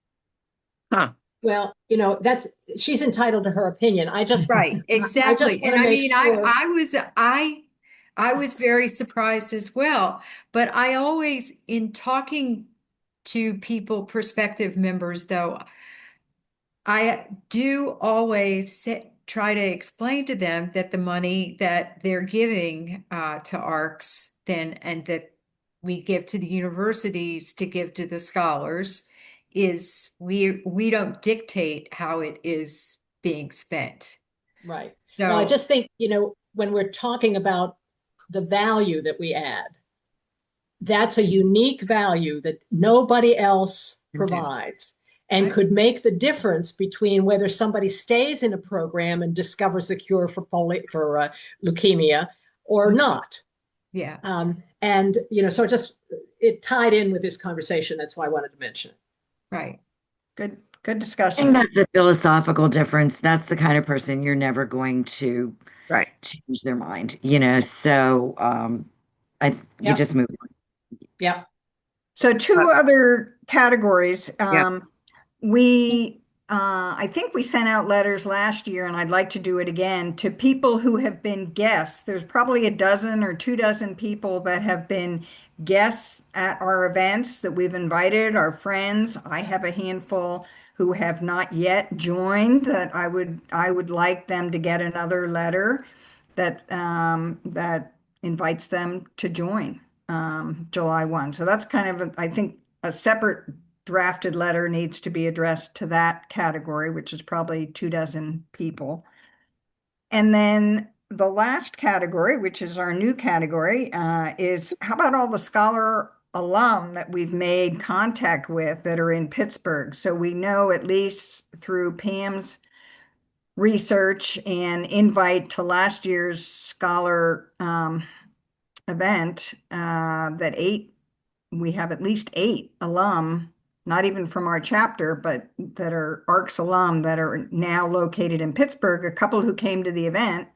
Huh. Well, she's entitled to her opinion. Right, exactly. And I mean, sure. I was very surprised as well. But I always, in talking to people, prospective members, though, I do always try to explain to them that the money that they're giving to ARCS and that we give to the universities to give to the scholars is we don't dictate how it is being spent. Right. So well, I just think, when we're talking about the value that we add, that's a unique value that nobody else provides and could make the difference between whether somebody stays in a program and discovers a cure for leukemia or not. Yeah. And, so it tied in with this conversation. That's why I wanted to mention it. Right. Good I discussion. think that's a philosophical difference. That's the kind of person you're never going to change their mind, so you just move on. Yeah. So two other categories. I think we sent out letters last year, and I'd like to do it again, to people who have been guests. There's probably a dozen or 24 people that have been guests at our events that we've invited, our friends. I have a handful who have not yet joined that I would like them to get another letter that that invites them to join July 1. So that's kind of, I think, a separate drafted letter needs to be addressed to that category, which is probably 24 people. And then the last category, which is our new category, is how about all the scholar alum that we've made contact with that are in Pittsburgh? So we know, at least through Pam's research and invite to last year's scholar event, that we have at least 8 alum, not even from our chapter, but that are ARCS alum that are now located in Pittsburgh, a couple who came to the event.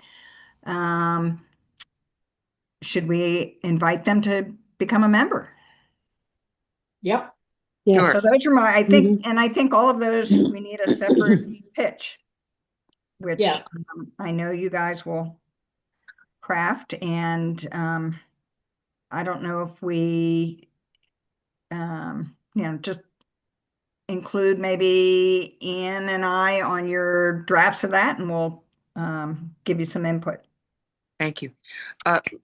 Should we invite them to become a member? Yep. Yeah. So those are I think all of those, we need a separate pitch, which I know you guys will craft. And I don't know if we just include maybe Ian and I on your drafts of that, and we'll give you some input. Thank you.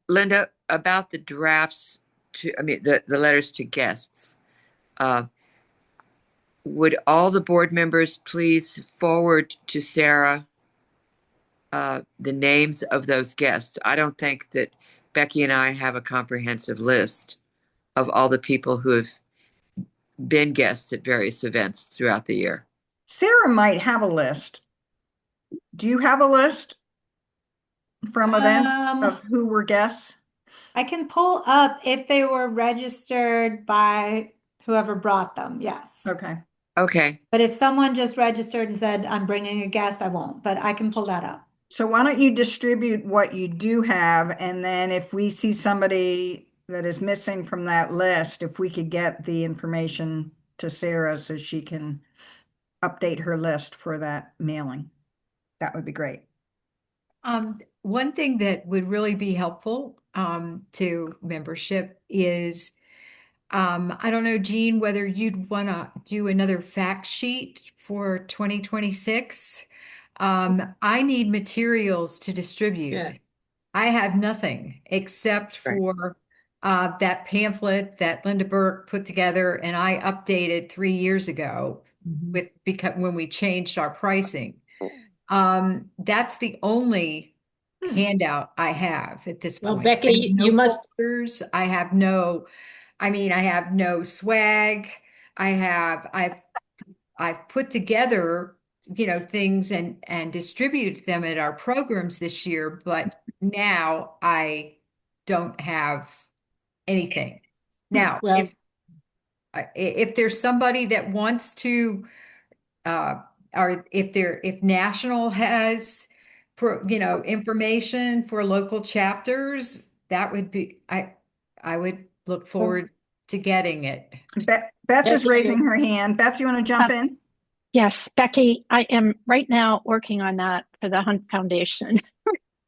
Linda, about the drafts the letters to guests, would all the board members please forward to Sarah the names of those guests? I don't think that Becky and I have a comprehensive list of all the people who have been guests at various events throughout the year. Sarah might have a list. Do you have a list from events of who were guests? I can pull up if they were registered by whoever brought them. Yes. Okay. Okay. But if someone just registered and said, I'm bringing a guest, I won't, but I can pull that up. So why don't you distribute what you do have, and then if we see somebody that is missing from that list, if we could get the information to Sarah so she can update her list for that mailing, that would be great. One thing that would really be helpful to membership is, I don't know, Jean, whether you'd want to do another fact sheet for 2026. I need materials to distribute. Yeah. I have nothing except for that pamphlet that Linda Burke put together and I updated 3 years ago because when we changed our pricing. That's the only handout I have at this point. Well, Becky, you must. Folders. I have no swag. I've put together, things and distributed them at our programs this year, but now I don't have anything. Now, Well, if there's somebody that wants to, or if National has, information for local chapters, that would be, I would look forward to getting it. Beth is raising her hand. Beth, you want to jump in? Yes, Becky, I am right now working on that for the Hunt Foundation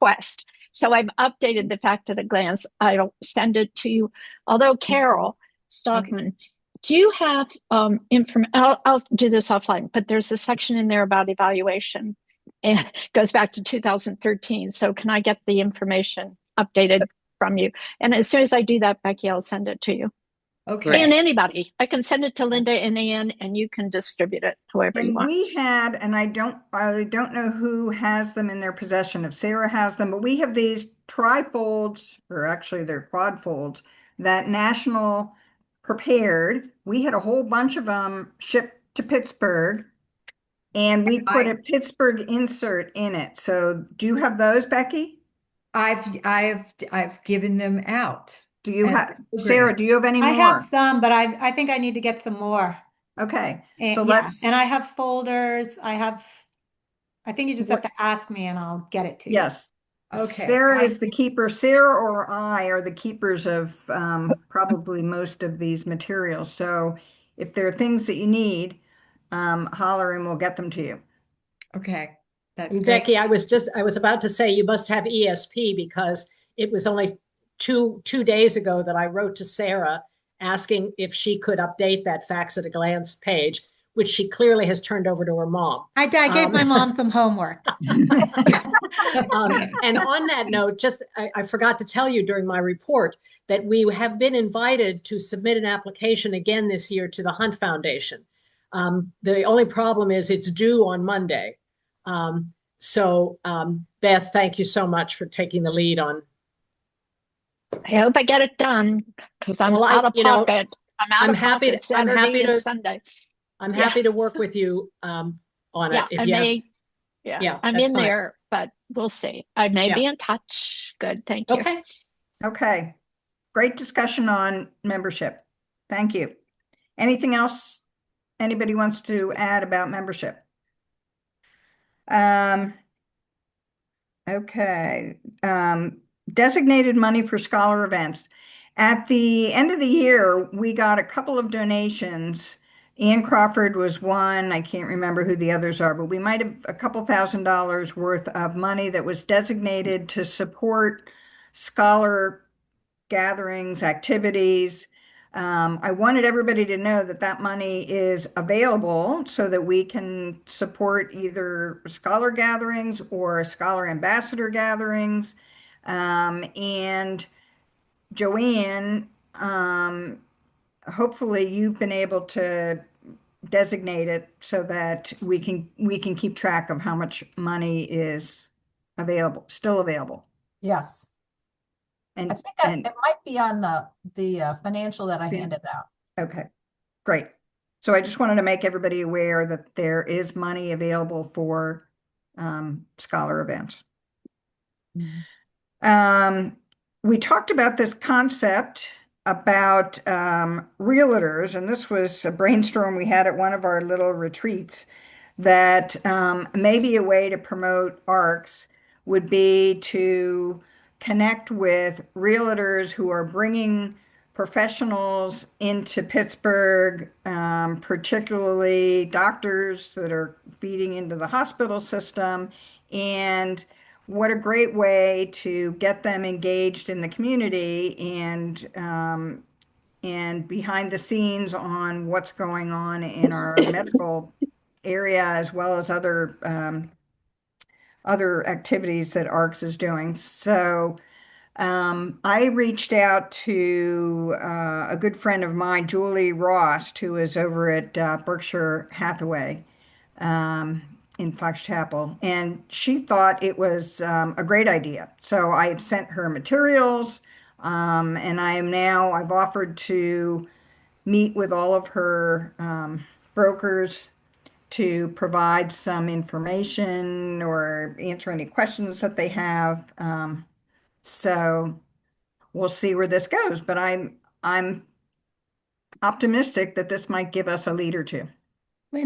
request. So I've updated the fact at a glance. I'll send it to you. Although Carol Stockman, do you have information? I'll do this offline, but there's a section in there about evaluation and it goes back to 2013. So can I get the information updated from you? And as soon as I do that, Becky, I'll send it to you. Okay. And anybody, I can send it to Linda and Ann, and you can distribute it however you want. We had, and I don't know who has them in their possession, if Sarah has them, but we have these trifolds, or actually they're quad folds, that National prepared. We had a whole bunch of them shipped to Pittsburgh, and we put a Pittsburgh insert in it. So do you have those, Becky? I've given them out. Do you have, Sarah, do you have any more? I have some, but I think I need to get some more. Okay. So and I have folders. I think you just have to ask me and I'll get it to you. Yes. Okay. Sarah is the keeper. Sarah or I are the keepers of probably most of these materials. So if there are things that you need, holler and we'll get them to you. Okay. That's And great. Becky, I was about to say you must have ESP because it was only two days ago that I wrote to Sarah asking if she could update that facts at a glance page, which she clearly has turned over to her mom. I gave my mom some homework. And on that note, I forgot to tell you during my report that we have been invited to submit an application again this year to the Hunt Foundation. The only problem is it's due on Monday. Beth, thank you so much for taking the lead on. I hope I get it done because I'm out of pocket. I'm happy to Sunday. I'm happy to work with you on it. I'm in there, but we'll see. I may be in touch. Good, thank you. Okay. Great discussion on membership. Thank you. Anything else anybody wants to add about membership? Okay. Designated money for scholar events. At the end of the year, we got a couple of donations. Ann Crawford was one. I can't remember who the others are, but we might have a couple $1,000s worth of money that was designated to support scholar gatherings, activities. I wanted everybody to know that that money is available so that we can support either scholar gatherings or scholar ambassador gatherings. And Joanne, hopefully you've been able to designate it so that we can keep track of how much money is available, still available. Yes. I And think and it might be on the financial that I Yeah. handed out. okay, great. So I just wanted to make everybody aware that there is money available for scholar events. We talked about this concept about realtors, and this was a brainstorm we had at one of our little retreats, that maybe a way to promote ARCS would be to connect with realtors who are bringing professionals into Pittsburgh, particularly doctors that are feeding into the hospital system. And what a great way to get them engaged in the community and behind the scenes on what's going on in our medical area, as well as other activities that ARCS is doing. So I reached out to a good friend of mine, Julie Ross, who is over at Berkshire Hathaway in Fox Chapel, and she thought it was a great idea. So I've sent her materials, and I've offered to meet with all of her brokers to provide some information or answer any questions that they have. So we'll see where this goes, but I'm optimistic that this might give us a lead or two.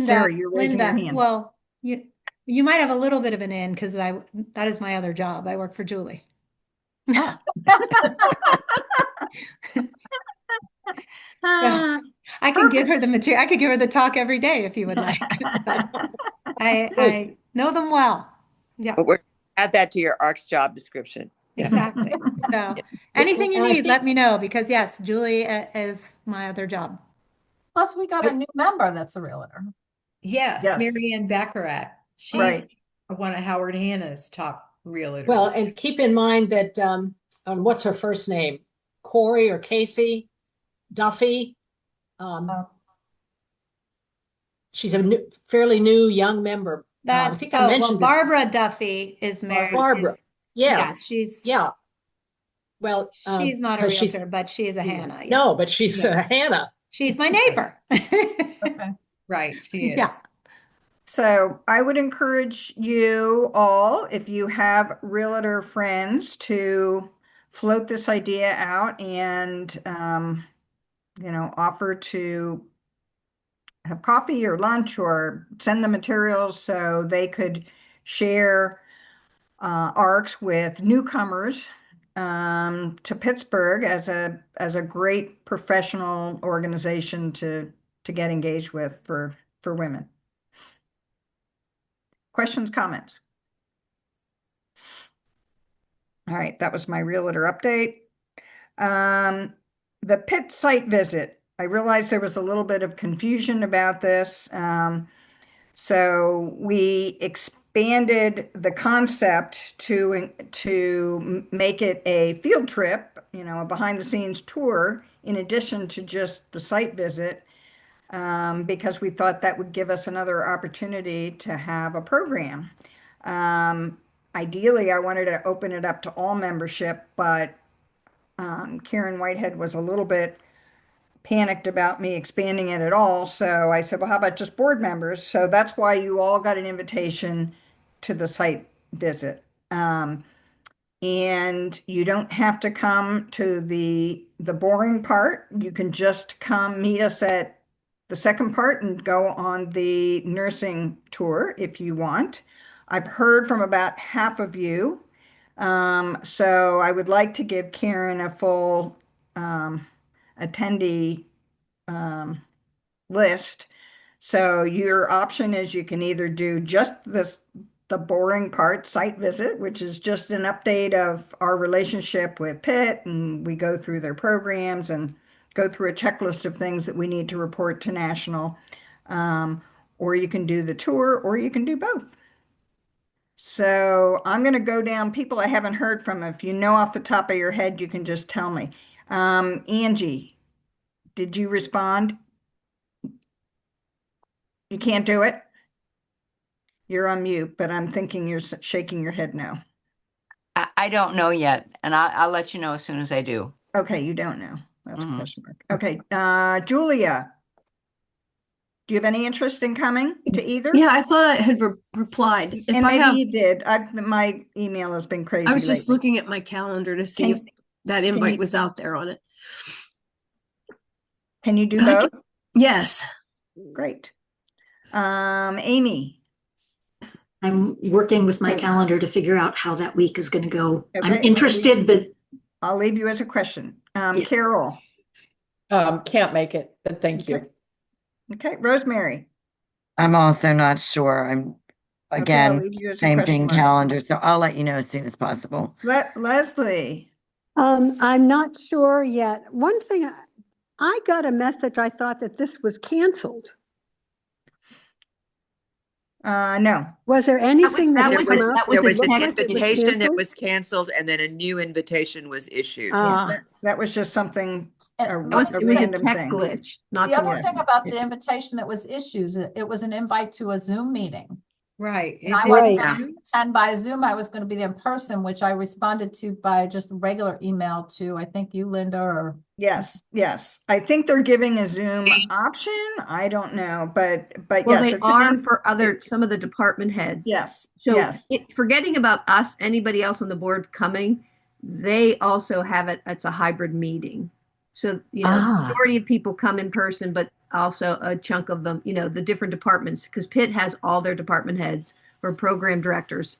Sarah, you're raising your hand. Well, you might have a little bit of an in because that is my other job. I work for Julie. Oh. So I can give her the material. I could give her the talk every day if you would like. I know them well. Yeah, But add that to your ARCS job description. Yeah. exactly. So anything you need, let me know, because yes, Julie is my other job. Plus, we got a new member that's a realtor. Yes, Yes. Mary Ann Baccarat. She's Right. one of Howard Hanna's top realtors. Well, and keep in mind that, what's her first name? Corey or Casey Duffy. She's a fairly new young member. I think I mentioned this. Barbara Duffy is married. Barbara. Yeah. She's Well, she's not a realtor, but she is a Hannah. Yeah. No, but she's a Hannah. She's my neighbor. Okay. Right, she is. Yeah. So I would encourage you all, if you have realtor friends, to float this idea out and, offer to have coffee or lunch or send the materials so they could share ARCS with newcomers to Pittsburgh as a great professional organization to get engaged with for women. Questions, comments? All right, that was my realtor update. The Pitt site visit. I realized there was a little bit of confusion about this. So we expanded the concept to make it a field trip, a behind the scenes tour, in addition to just the site visit, because we thought that would give us another opportunity to have a program. Ideally, I wanted to open it up to all membership, but Karen Whitehead was a little bit panicked about me expanding it at all. So I said, well, how about just board members? So that's why you all got an invitation to the site visit. And you don't have to come to the boring part. You can just come meet us at the second part and go on the nursing tour if you want. I've heard from about half of you. So I would like to give Karen a full attendee list. So your option is you can either do just the boring part, site visit, which is just an update of our relationship with Pitt, and we go through their programs and go through a checklist of things that we need to report to national. Or you can do the tour, or you can do both. So I'm going to go down people I haven't heard from. If you know off the top of your head, you can just tell me. Angie, did you respond? You can't do it? You're on mute, but I'm thinking you're shaking your head no. I don't know yet, and I'll let you know as soon as I do. Okay, you don't know. That's a question mark. Okay, Julia, do you have any interest in coming to either? Yeah, I thought I had replied. If And I maybe have, you did. My email has been crazy I was just lately. looking at my calendar to see if that invite was out there on it. Can you do both? Yes. Great. Amy. I'm working with my calendar to figure out how that week is going to go. Okay, I'm interested, but I'll leave you as a question. Carol. Can't make it, but thank you. Okay, Rosemary. I'm also not sure. I'm again, leave you as a same question thing, mark. calendar. So I'll let you know as soon as possible. Leslie. I'm not sure yet. One thing, I got a message, I thought that this was canceled. No. Was there anything There was an an invitation that was canceled, and then a new invitation was issued. That was just something. It was a tech glitch. Not The to other worry. thing about the invitation that was issued, it was an invite to a Zoom meeting. Right. And I wasn't going to attend by Zoom. I was going to be there in person, which I responded to by just regular email to, I think you, Linda, or. Yes. I think they're giving a Zoom option. I don't know, but Well, yes, they are for some of the department heads. Yes. So forgetting about us, anybody else on the board coming, they also have it. It's a hybrid meeting. So, the majority of people come in person, but also a chunk of them, the different departments, because Pitt has all their department heads or program directors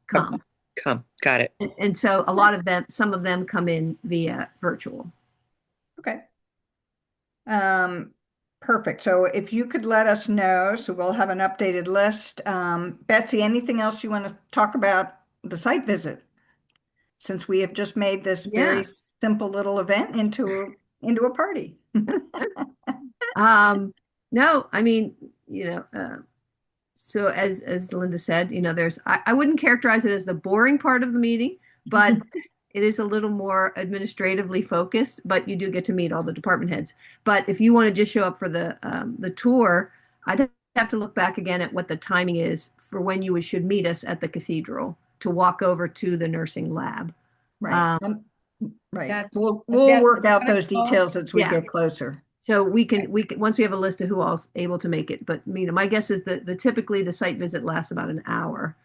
come. Got it. And so a lot of them, some of them come in via virtual. Okay. Perfect. So if you could let us know, so we'll have an updated list. Betsy, anything else you want to talk about the site visit? Since we have just made this very simple little event into a party. No, I mean, so as Linda said, I wouldn't characterize it as the boring part of the meeting, but it is a little more administratively focused, but you do get to meet all the department heads. But if you want to just show up for the tour, I'd have to look back again at what the timing is for when you should meet us at the cathedral to walk over to the nursing lab. Right. Right. We'll work out those details as we get closer. So we can once we have a list of who all's able to make it. But my guess is that typically the site visit lasts about an hour.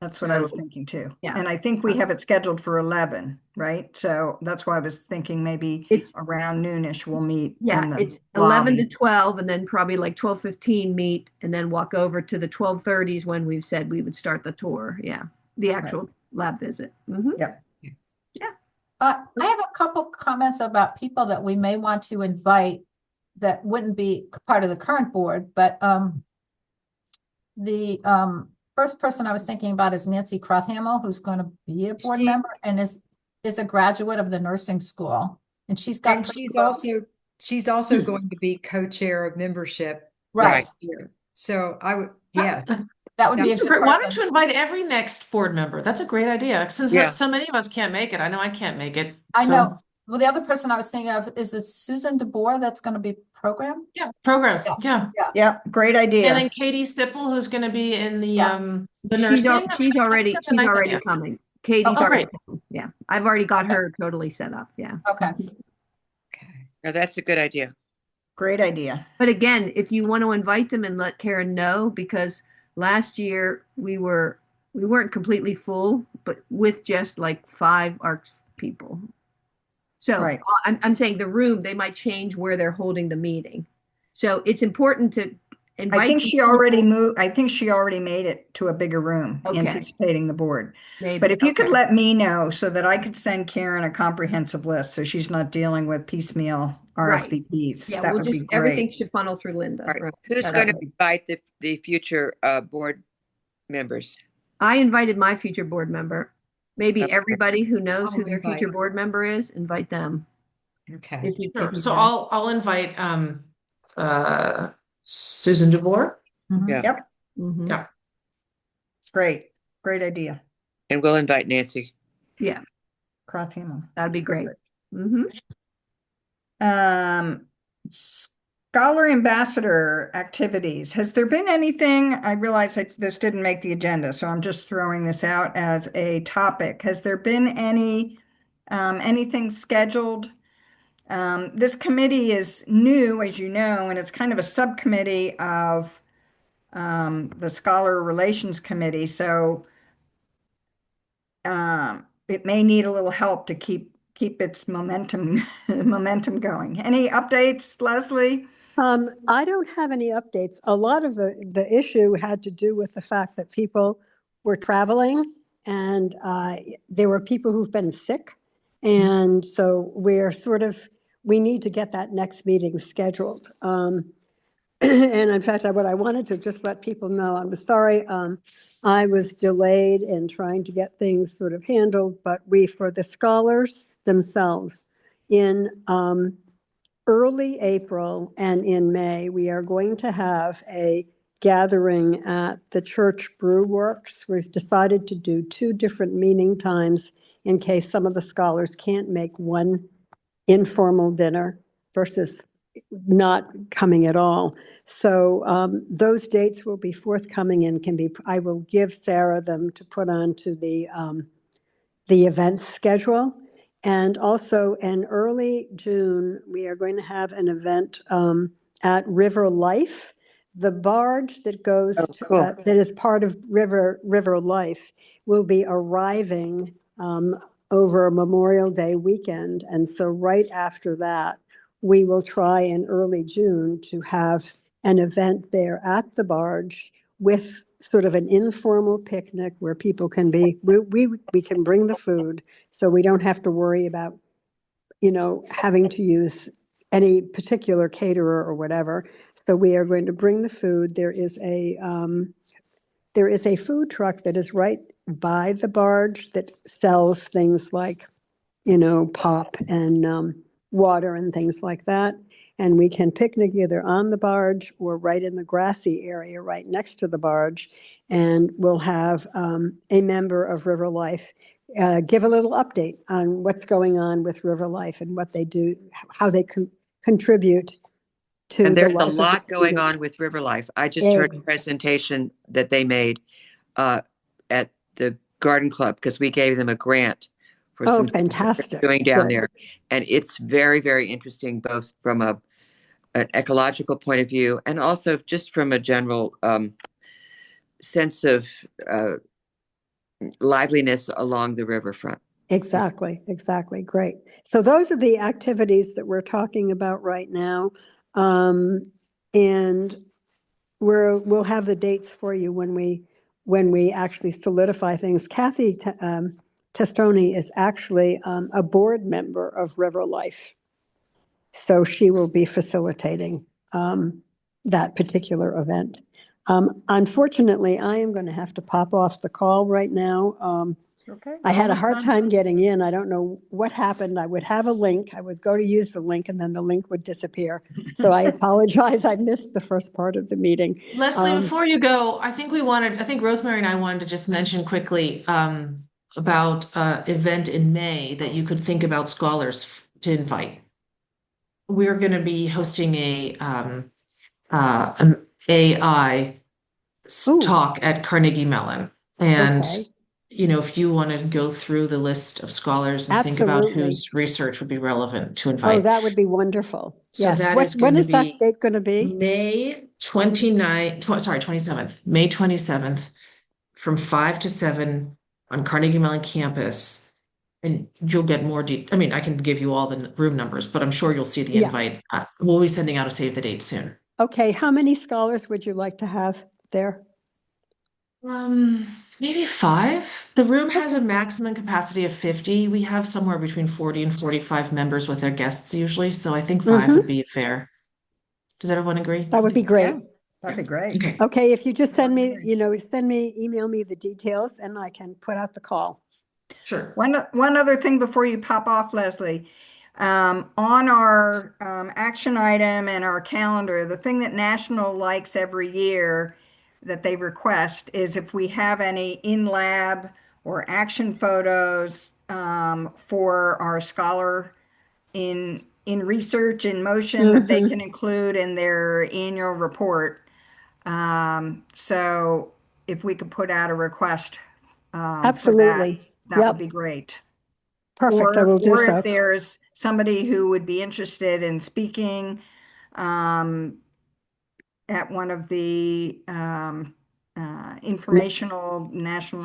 That's what I was thinking too. Yeah. And I think we have it scheduled for 11, right? So that's why I was thinking maybe it's around noonish we'll meet. Yeah, it's 11 to 12, and then probably like 12:15 meet, and then walk over to the 12:30s when we've said we would start the tour. Yeah, the actual lab visit. Yeah. I have a couple comments about people that we may want to invite that wouldn't be part of the current board, but the first person I was thinking about is Nancy Crothamel, who's going to be a board member and is a graduate of the nursing school, and she's she's also going to be co-chair of membership right here. So I would that would be great. Why don't you invite every next board member? That's a great idea. Since so many of us can't make it. I know I can't make it. I know. Well, the other person I was thinking of is it Susan DeBoer that's going to be program? Yeah, programs. Yeah. Great idea. And then Katie Sipple, who's going to be in the nursing. She's already coming. Katie's already coming. Yeah, I've already got her totally set up. Yeah. Okay. Now that's a good idea. Great idea. But again, if you want to invite them and let Karen know, because last year we weren't completely full, but with just like 5 ARCS people. So I'm saying the room, they might change where they're holding the meeting. So it's important to invite. I think she already moved. I think she already made it to a bigger room, anticipating the board. Maybe. But if you could let me know so that I could send Karen a comprehensive list so she's not dealing with piecemeal RSVPs. Yeah, that would be great. Everything should funnel through Linda. Right. Who's going to invite the future board members? I invited my future board member. Maybe everybody who knows who their future board member is, invite them. Okay. Sure. So I'll invite Susan DeVore. Yeah. Yep. Yeah. Great. Great idea. And we'll invite Nancy. Yeah, Krathima. that'd be great. Scholar ambassador activities. Has there been anything? I realize that this didn't make the agenda, so I'm just throwing this out as a topic. Has there been anything scheduled? This committee is new, as you know, and it's kind of a subcommittee of the Scholar Relations Committee. So it may need a little help to keep its momentum going. Any updates, Leslie? I don't have any updates. A lot of the issue had to do with the fact that people were traveling, and there were people who've been sick. And so we need to get that next meeting scheduled. And in fact, what I wanted to just let people know, I'm sorry, I was delayed in trying to get things sort of handled, but for the scholars themselves, in early April and in May, we are going to have a gathering at the Church Brew Works. We've decided to do 2 different meeting times in case some of the scholars can't make one informal dinner versus not coming at all. So those dates will be forthcoming and I will give Sarah them to put onto the event schedule. And also in early June, we are going to have an event at River Life. The barge that goes that is part of River Life will be arriving over Memorial Day weekend. And so right after that, we will try in early June to have an event there at the barge with sort of an informal picnic where people can we can bring the food, so we don't have to worry about, having to use any particular caterer or whatever. So we are going to bring the food. There is a food truck that is right by the barge that sells things like, pop and water and things like that. And we can picnic either on the barge or right in the grassy area right next to the barge. And we'll have a member of River Life give a little update on what's going on with River Life and what they do, how they contribute to And there's the a lot going on with River Life. I just heard a presentation that they made at the garden club because we gave them a grant for some fantastic doing down there. And it's very, very interesting, both from an ecological point of view and also just from a general sense of liveliness along the riverfront. Exactly. Great. So those are the activities that we're talking about right now. And we'll have the dates for you when we actually solidify things. Kathy Testoni is actually a board member of River Life. So she will be facilitating that particular event. Unfortunately, I am going to have to pop off the call right now. Okay. I had a hard time getting in. I don't know what happened. I would have a link. I would go to use the link and then the link would disappear. So I apologize. I missed the first part of the meeting. Leslie, before you go, I think Rosemary and I wanted to just mention quickly about event in May that you could think about scholars to invite. We're going to be hosting an AI talk at Carnegie Mellon. And if you want to go through the list of scholars and think about whose research would be relevant to invite. Oh, that would be wonderful. So yes. that is when going is to that be date going to be? May 27th, May 27th from 5 to 7 on Carnegie Mellon campus. And you'll get more I mean, I can give you all the room numbers, but I'm sure you'll see the invite. We'll be sending out a save the date soon. Okay. How many scholars would you like to have there? Maybe 5. The room has a maximum capacity of 50. We have somewhere between 40 and 45 members with their guests usually. So I think 5 would be fair. Does everyone agree? That would be great. Yeah, that'd be great. Okay. If you just email me the details and I can put out the call. Sure. One other thing before you pop off, Leslie. On our action item and our calendar, the thing that National likes every year that they request is if we have any in-lab or action photos for our scholar in research in motion that they can include in their annual report. So if we could put out a request for that, Absolutely. that would be great. Perfect. I will do Or if so. there's somebody who would be interested in speaking at one of the national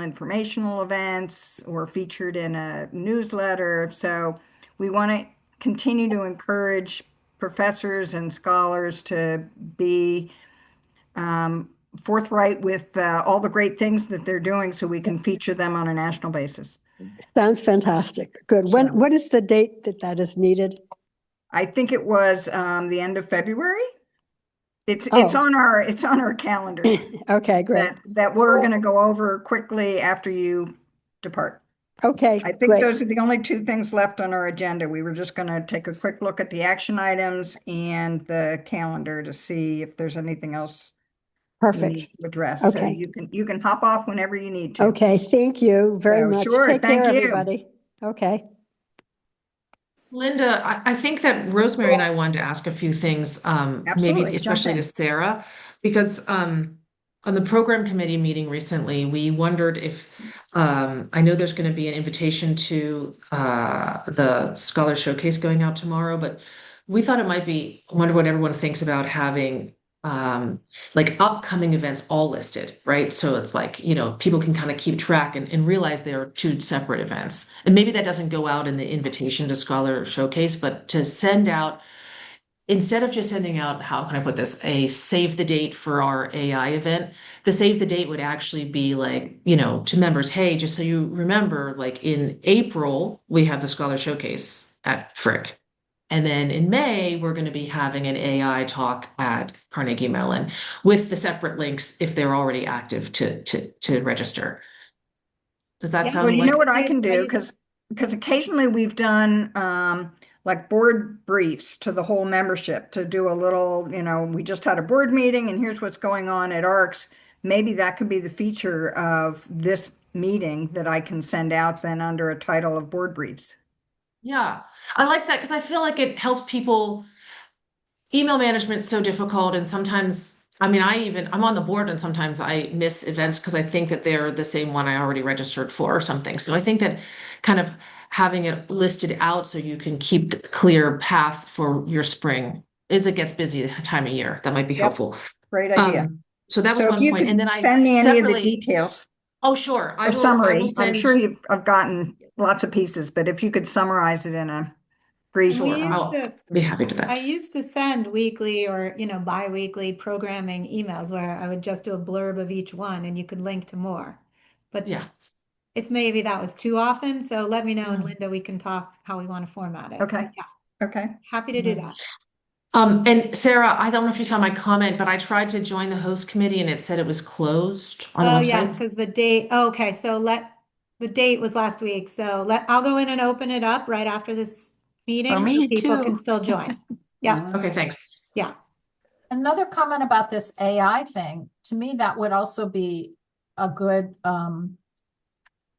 informational events or featured in a newsletter. So we want to continue to encourage professors and scholars to be forthright with all the great things that they're doing so we can feature them on a national basis. Sounds fantastic. Good. What is the date that is needed? I think it was the end of February. It's Oh. on our calendar. Okay, great. That we're going to go over quickly after you depart. Okay, I think great. those are the only two things left on our agenda. We were just going to take a quick look at the action items and the calendar to see if there's anything else we Perfect. need to address. So Okay. you can hop off whenever you need to. Okay, thank you very So, much. sure, Take thank care, you. everybody. Okay. Linda, I think that Rosemary and I wanted to ask a few things, Absolutely, maybe jump especially in. to Sarah, because on the program committee meeting recently, we wondered if I know there's going to be an invitation to the Scholar Showcase going out tomorrow, but we thought it might be, I wonder what everyone thinks about having like upcoming events all listed, right? So it's like, people can kind of keep track and realize they are two separate events. And maybe that doesn't go out in the invitation to Scholar Showcase, but to send out, instead of just sending out, how can I put this, a save the date for our AI event, the save the date would actually be like, to members, hey, just so you remember, like in April, we have the Scholar Showcase at Frick. And then in May, we're going to be having an AI talk at Carnegie Mellon with the separate links if they're already active to register. Does that sound Well, you like? know what I can do, because occasionally we've done like board briefs to the whole membership to do a little, we just had a board meeting and here's what's going on at ARCS. Maybe that could be the feature of this meeting that I can send out then under a title of board briefs. Yeah, I like that because I feel like it helps people. Email management's so difficult, and sometimes, I'm on the board, and sometimes I miss events because I think that they're the same one I already registered for or something. So I think that kind of having it listed out so you can keep a clear path for your spring as it gets busy time of year. That might be helpful. Great idea. So that was So if one you point. could And then I send me any of the separately. details Oh, sure. I or will summary. I'm send. sure I've gotten lots of pieces, but if you could summarize it in a brief We form. used I'll to, be happy to do that. I used to send weekly or, bi-weekly programming emails where I would just do a blurb of each one and you could link to more. But Yeah. it's maybe that was too often. So let me know, and Linda, we can talk how we want to format it. Okay. Yeah, Okay. happy to do that. And Sarah, I don't know if you saw my comment, but I tried to join the host committee and it said it was closed on the Oh, yeah, website. because the date, okay, so the date was last week. So I'll go in and open it up right after this meeting For so me people can too. still join. Yeah, Okay, thanks. yeah. Another comment about this AI thing, to me, that would also be a good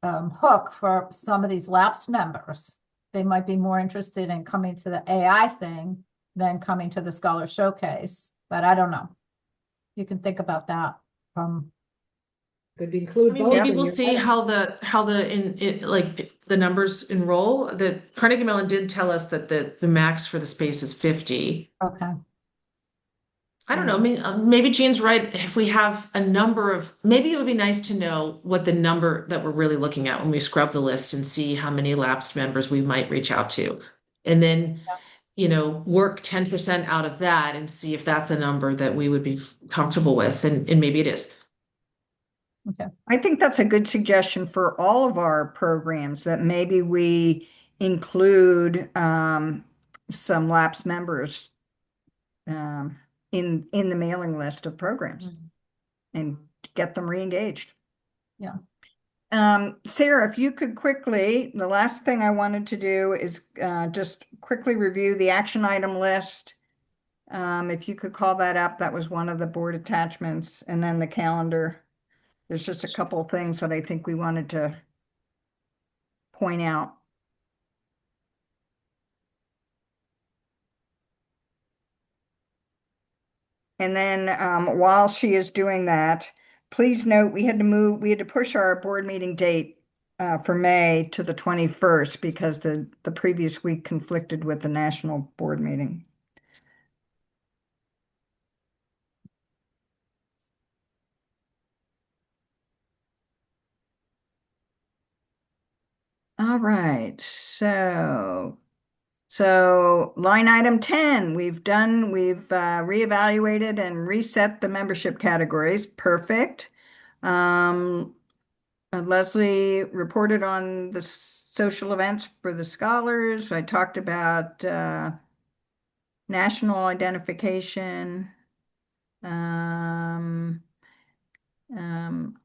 hook for some of these lapsed members. They might be more interested in coming to the AI thing than coming to the Scholar Showcase, but I don't know. You can think about that from. Could include both. Maybe in we'll your see letter. how like the numbers enroll. The Carnegie Mellon did tell us that the max for the space is 50. Okay. I don't know. Maybe Jean's right. If we have a number of, maybe it would be nice to know what the number that we're really looking at when we scrub the list and see how many lapsed members we might reach out to. And then, work 10% out of that and see if that's a number that we would be comfortable with. And maybe it is. Okay. I think that's a good suggestion for all of our programs, that maybe we include some lapsed members in the mailing list of programs and get them re-engaged. Yeah. Sarah, if you could quickly, the last thing I wanted to do is just quickly review the action item list. If you could call that up, that was one of the board attachments, and then the calendar. There's just a couple of things that I think we wanted to point out. And then while she is doing that, please note we had to push our board meeting date for May to the 21st because the previous week conflicted with the national board meeting. All right, so line item 10, we've reevaluated and reset the membership categories. Perfect. Leslie reported on the social events for the scholars. I talked about national identification.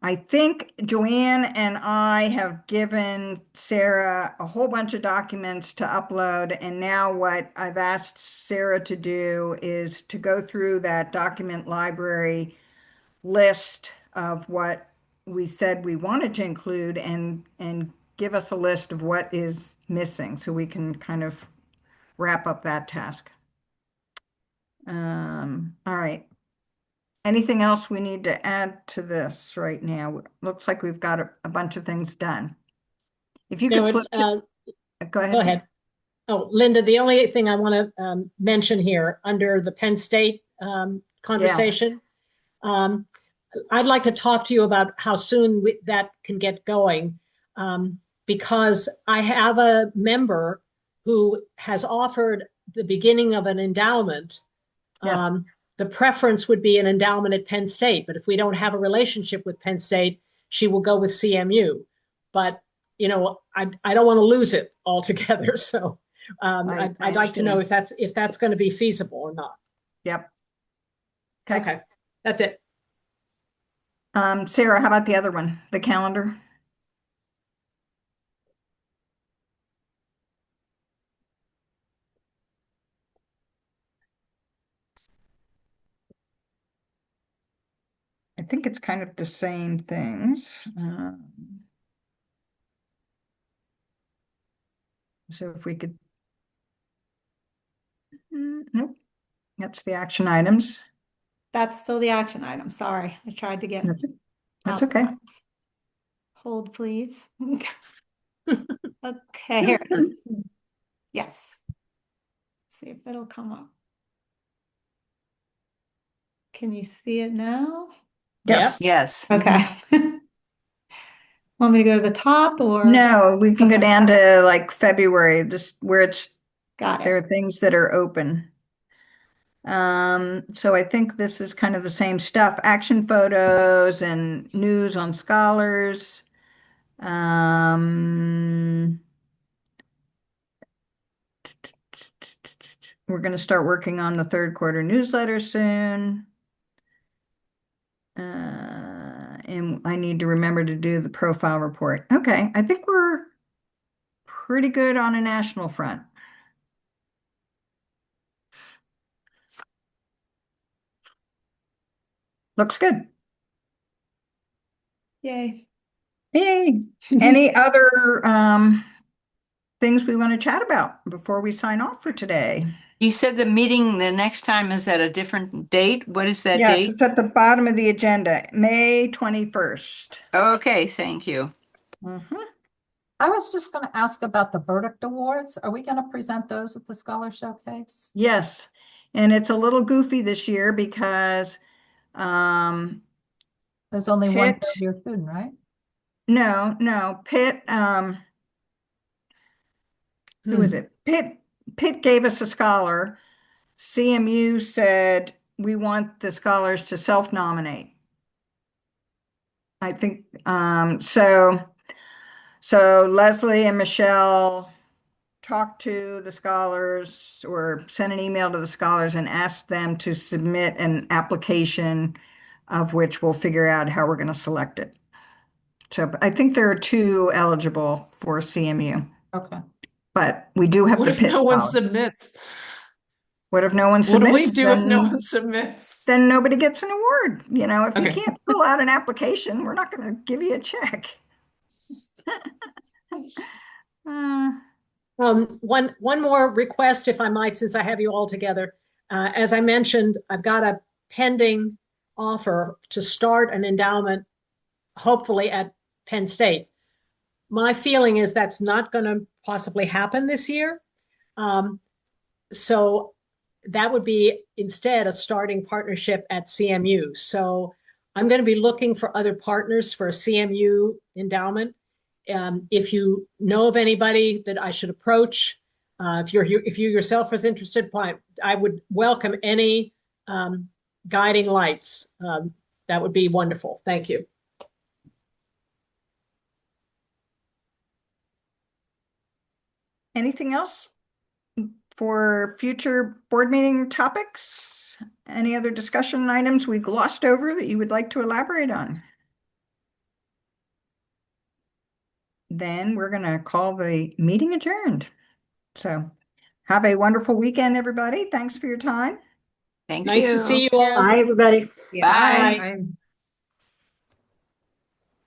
I think Joanne and I have given Sarah a whole bunch of documents to upload, and now what I've asked Sarah to do is to go through that document library list of what we said we wanted to include and give us a list of what is missing so we can kind of wrap up that task. All right. Anything else we need to add to this right now? Looks like we've got a bunch of things done. If you could flip go ahead. Go ahead. Oh, Linda, the only thing I want to mention here under the Penn State conversation, I'd like to talk to you about how soon that can get going, because I have a member who has offered the beginning of an endowment. Yes. The preference would be an endowment at Penn State, but if we don't have a relationship with Penn State, she will go with CMU. But, you know, I don't want to lose it altogether. So I'd like to know if that's going to be feasible or not. Yep. Okay. That's it. Sarah, how about the other one, the calendar? I think it's kind of the same things. So if we could, nope, that's the action items. That's still the action item. Sorry, I tried to get. That's okay. Hold, please. Okay, here it is. Yes. Let's see if it'll come up. Can you see it now? Yes. Yes. Okay. Want me to go to the top or? No, we can go down to like February, just where it's got it. There are things that are open. So I think this is kind of the same stuff, action photos and news on scholars. We're going to start working on the third quarter newsletter soon. And I need to remember to do the profile report. Okay, I think we're pretty good on a national front. Looks good. Yay. Yay. Any other things we want to chat about before we sign off for today? You said the meeting the next time is at a different date. What is that Yes, date? it's at the bottom of the agenda, May 21st. Okay, thank you. I was just going to ask about the verdict awards. Are we going to present those at the Scholar Showcase? Yes, and it's a little goofy this year because there's only one third-year student, right? No, Pitt, who was it? Pitt gave us a scholar. CMU said, we want the scholars to self-nominate. I think, so Leslie and Michelle talked to the scholars or sent an email to the scholars and asked them to submit an application of which we'll figure out how we're going to select it. So I think there are 2 eligible for CMU, Okay. but we do have What the if Pitt no one College. submits? What if no one What do we submits? do if no one submits? Then nobody gets an award. You know, if you Okay. can't fill out an application, we're not going to give you a check. One more request, if I might, since I have you all together. As I mentioned, I've got a pending offer to start an endowment, hopefully at Penn State. My feeling is that's not going to possibly happen this year. So that would be instead a starting partnership at CMU. So I'm going to be looking for other partners for a CMU endowment. If you know of anybody that I should approach, if you yourself is interested, I would welcome any guiding lights. That would be wonderful. Thank you. Anything else for future board meeting topics? Any other discussion items we glossed over that you would like to elaborate on? Then we're going to call the meeting adjourned. So have a wonderful weekend, everybody. Thanks for your time. Thank Nice you. to see you all. Bye, everybody. Bye. Bye.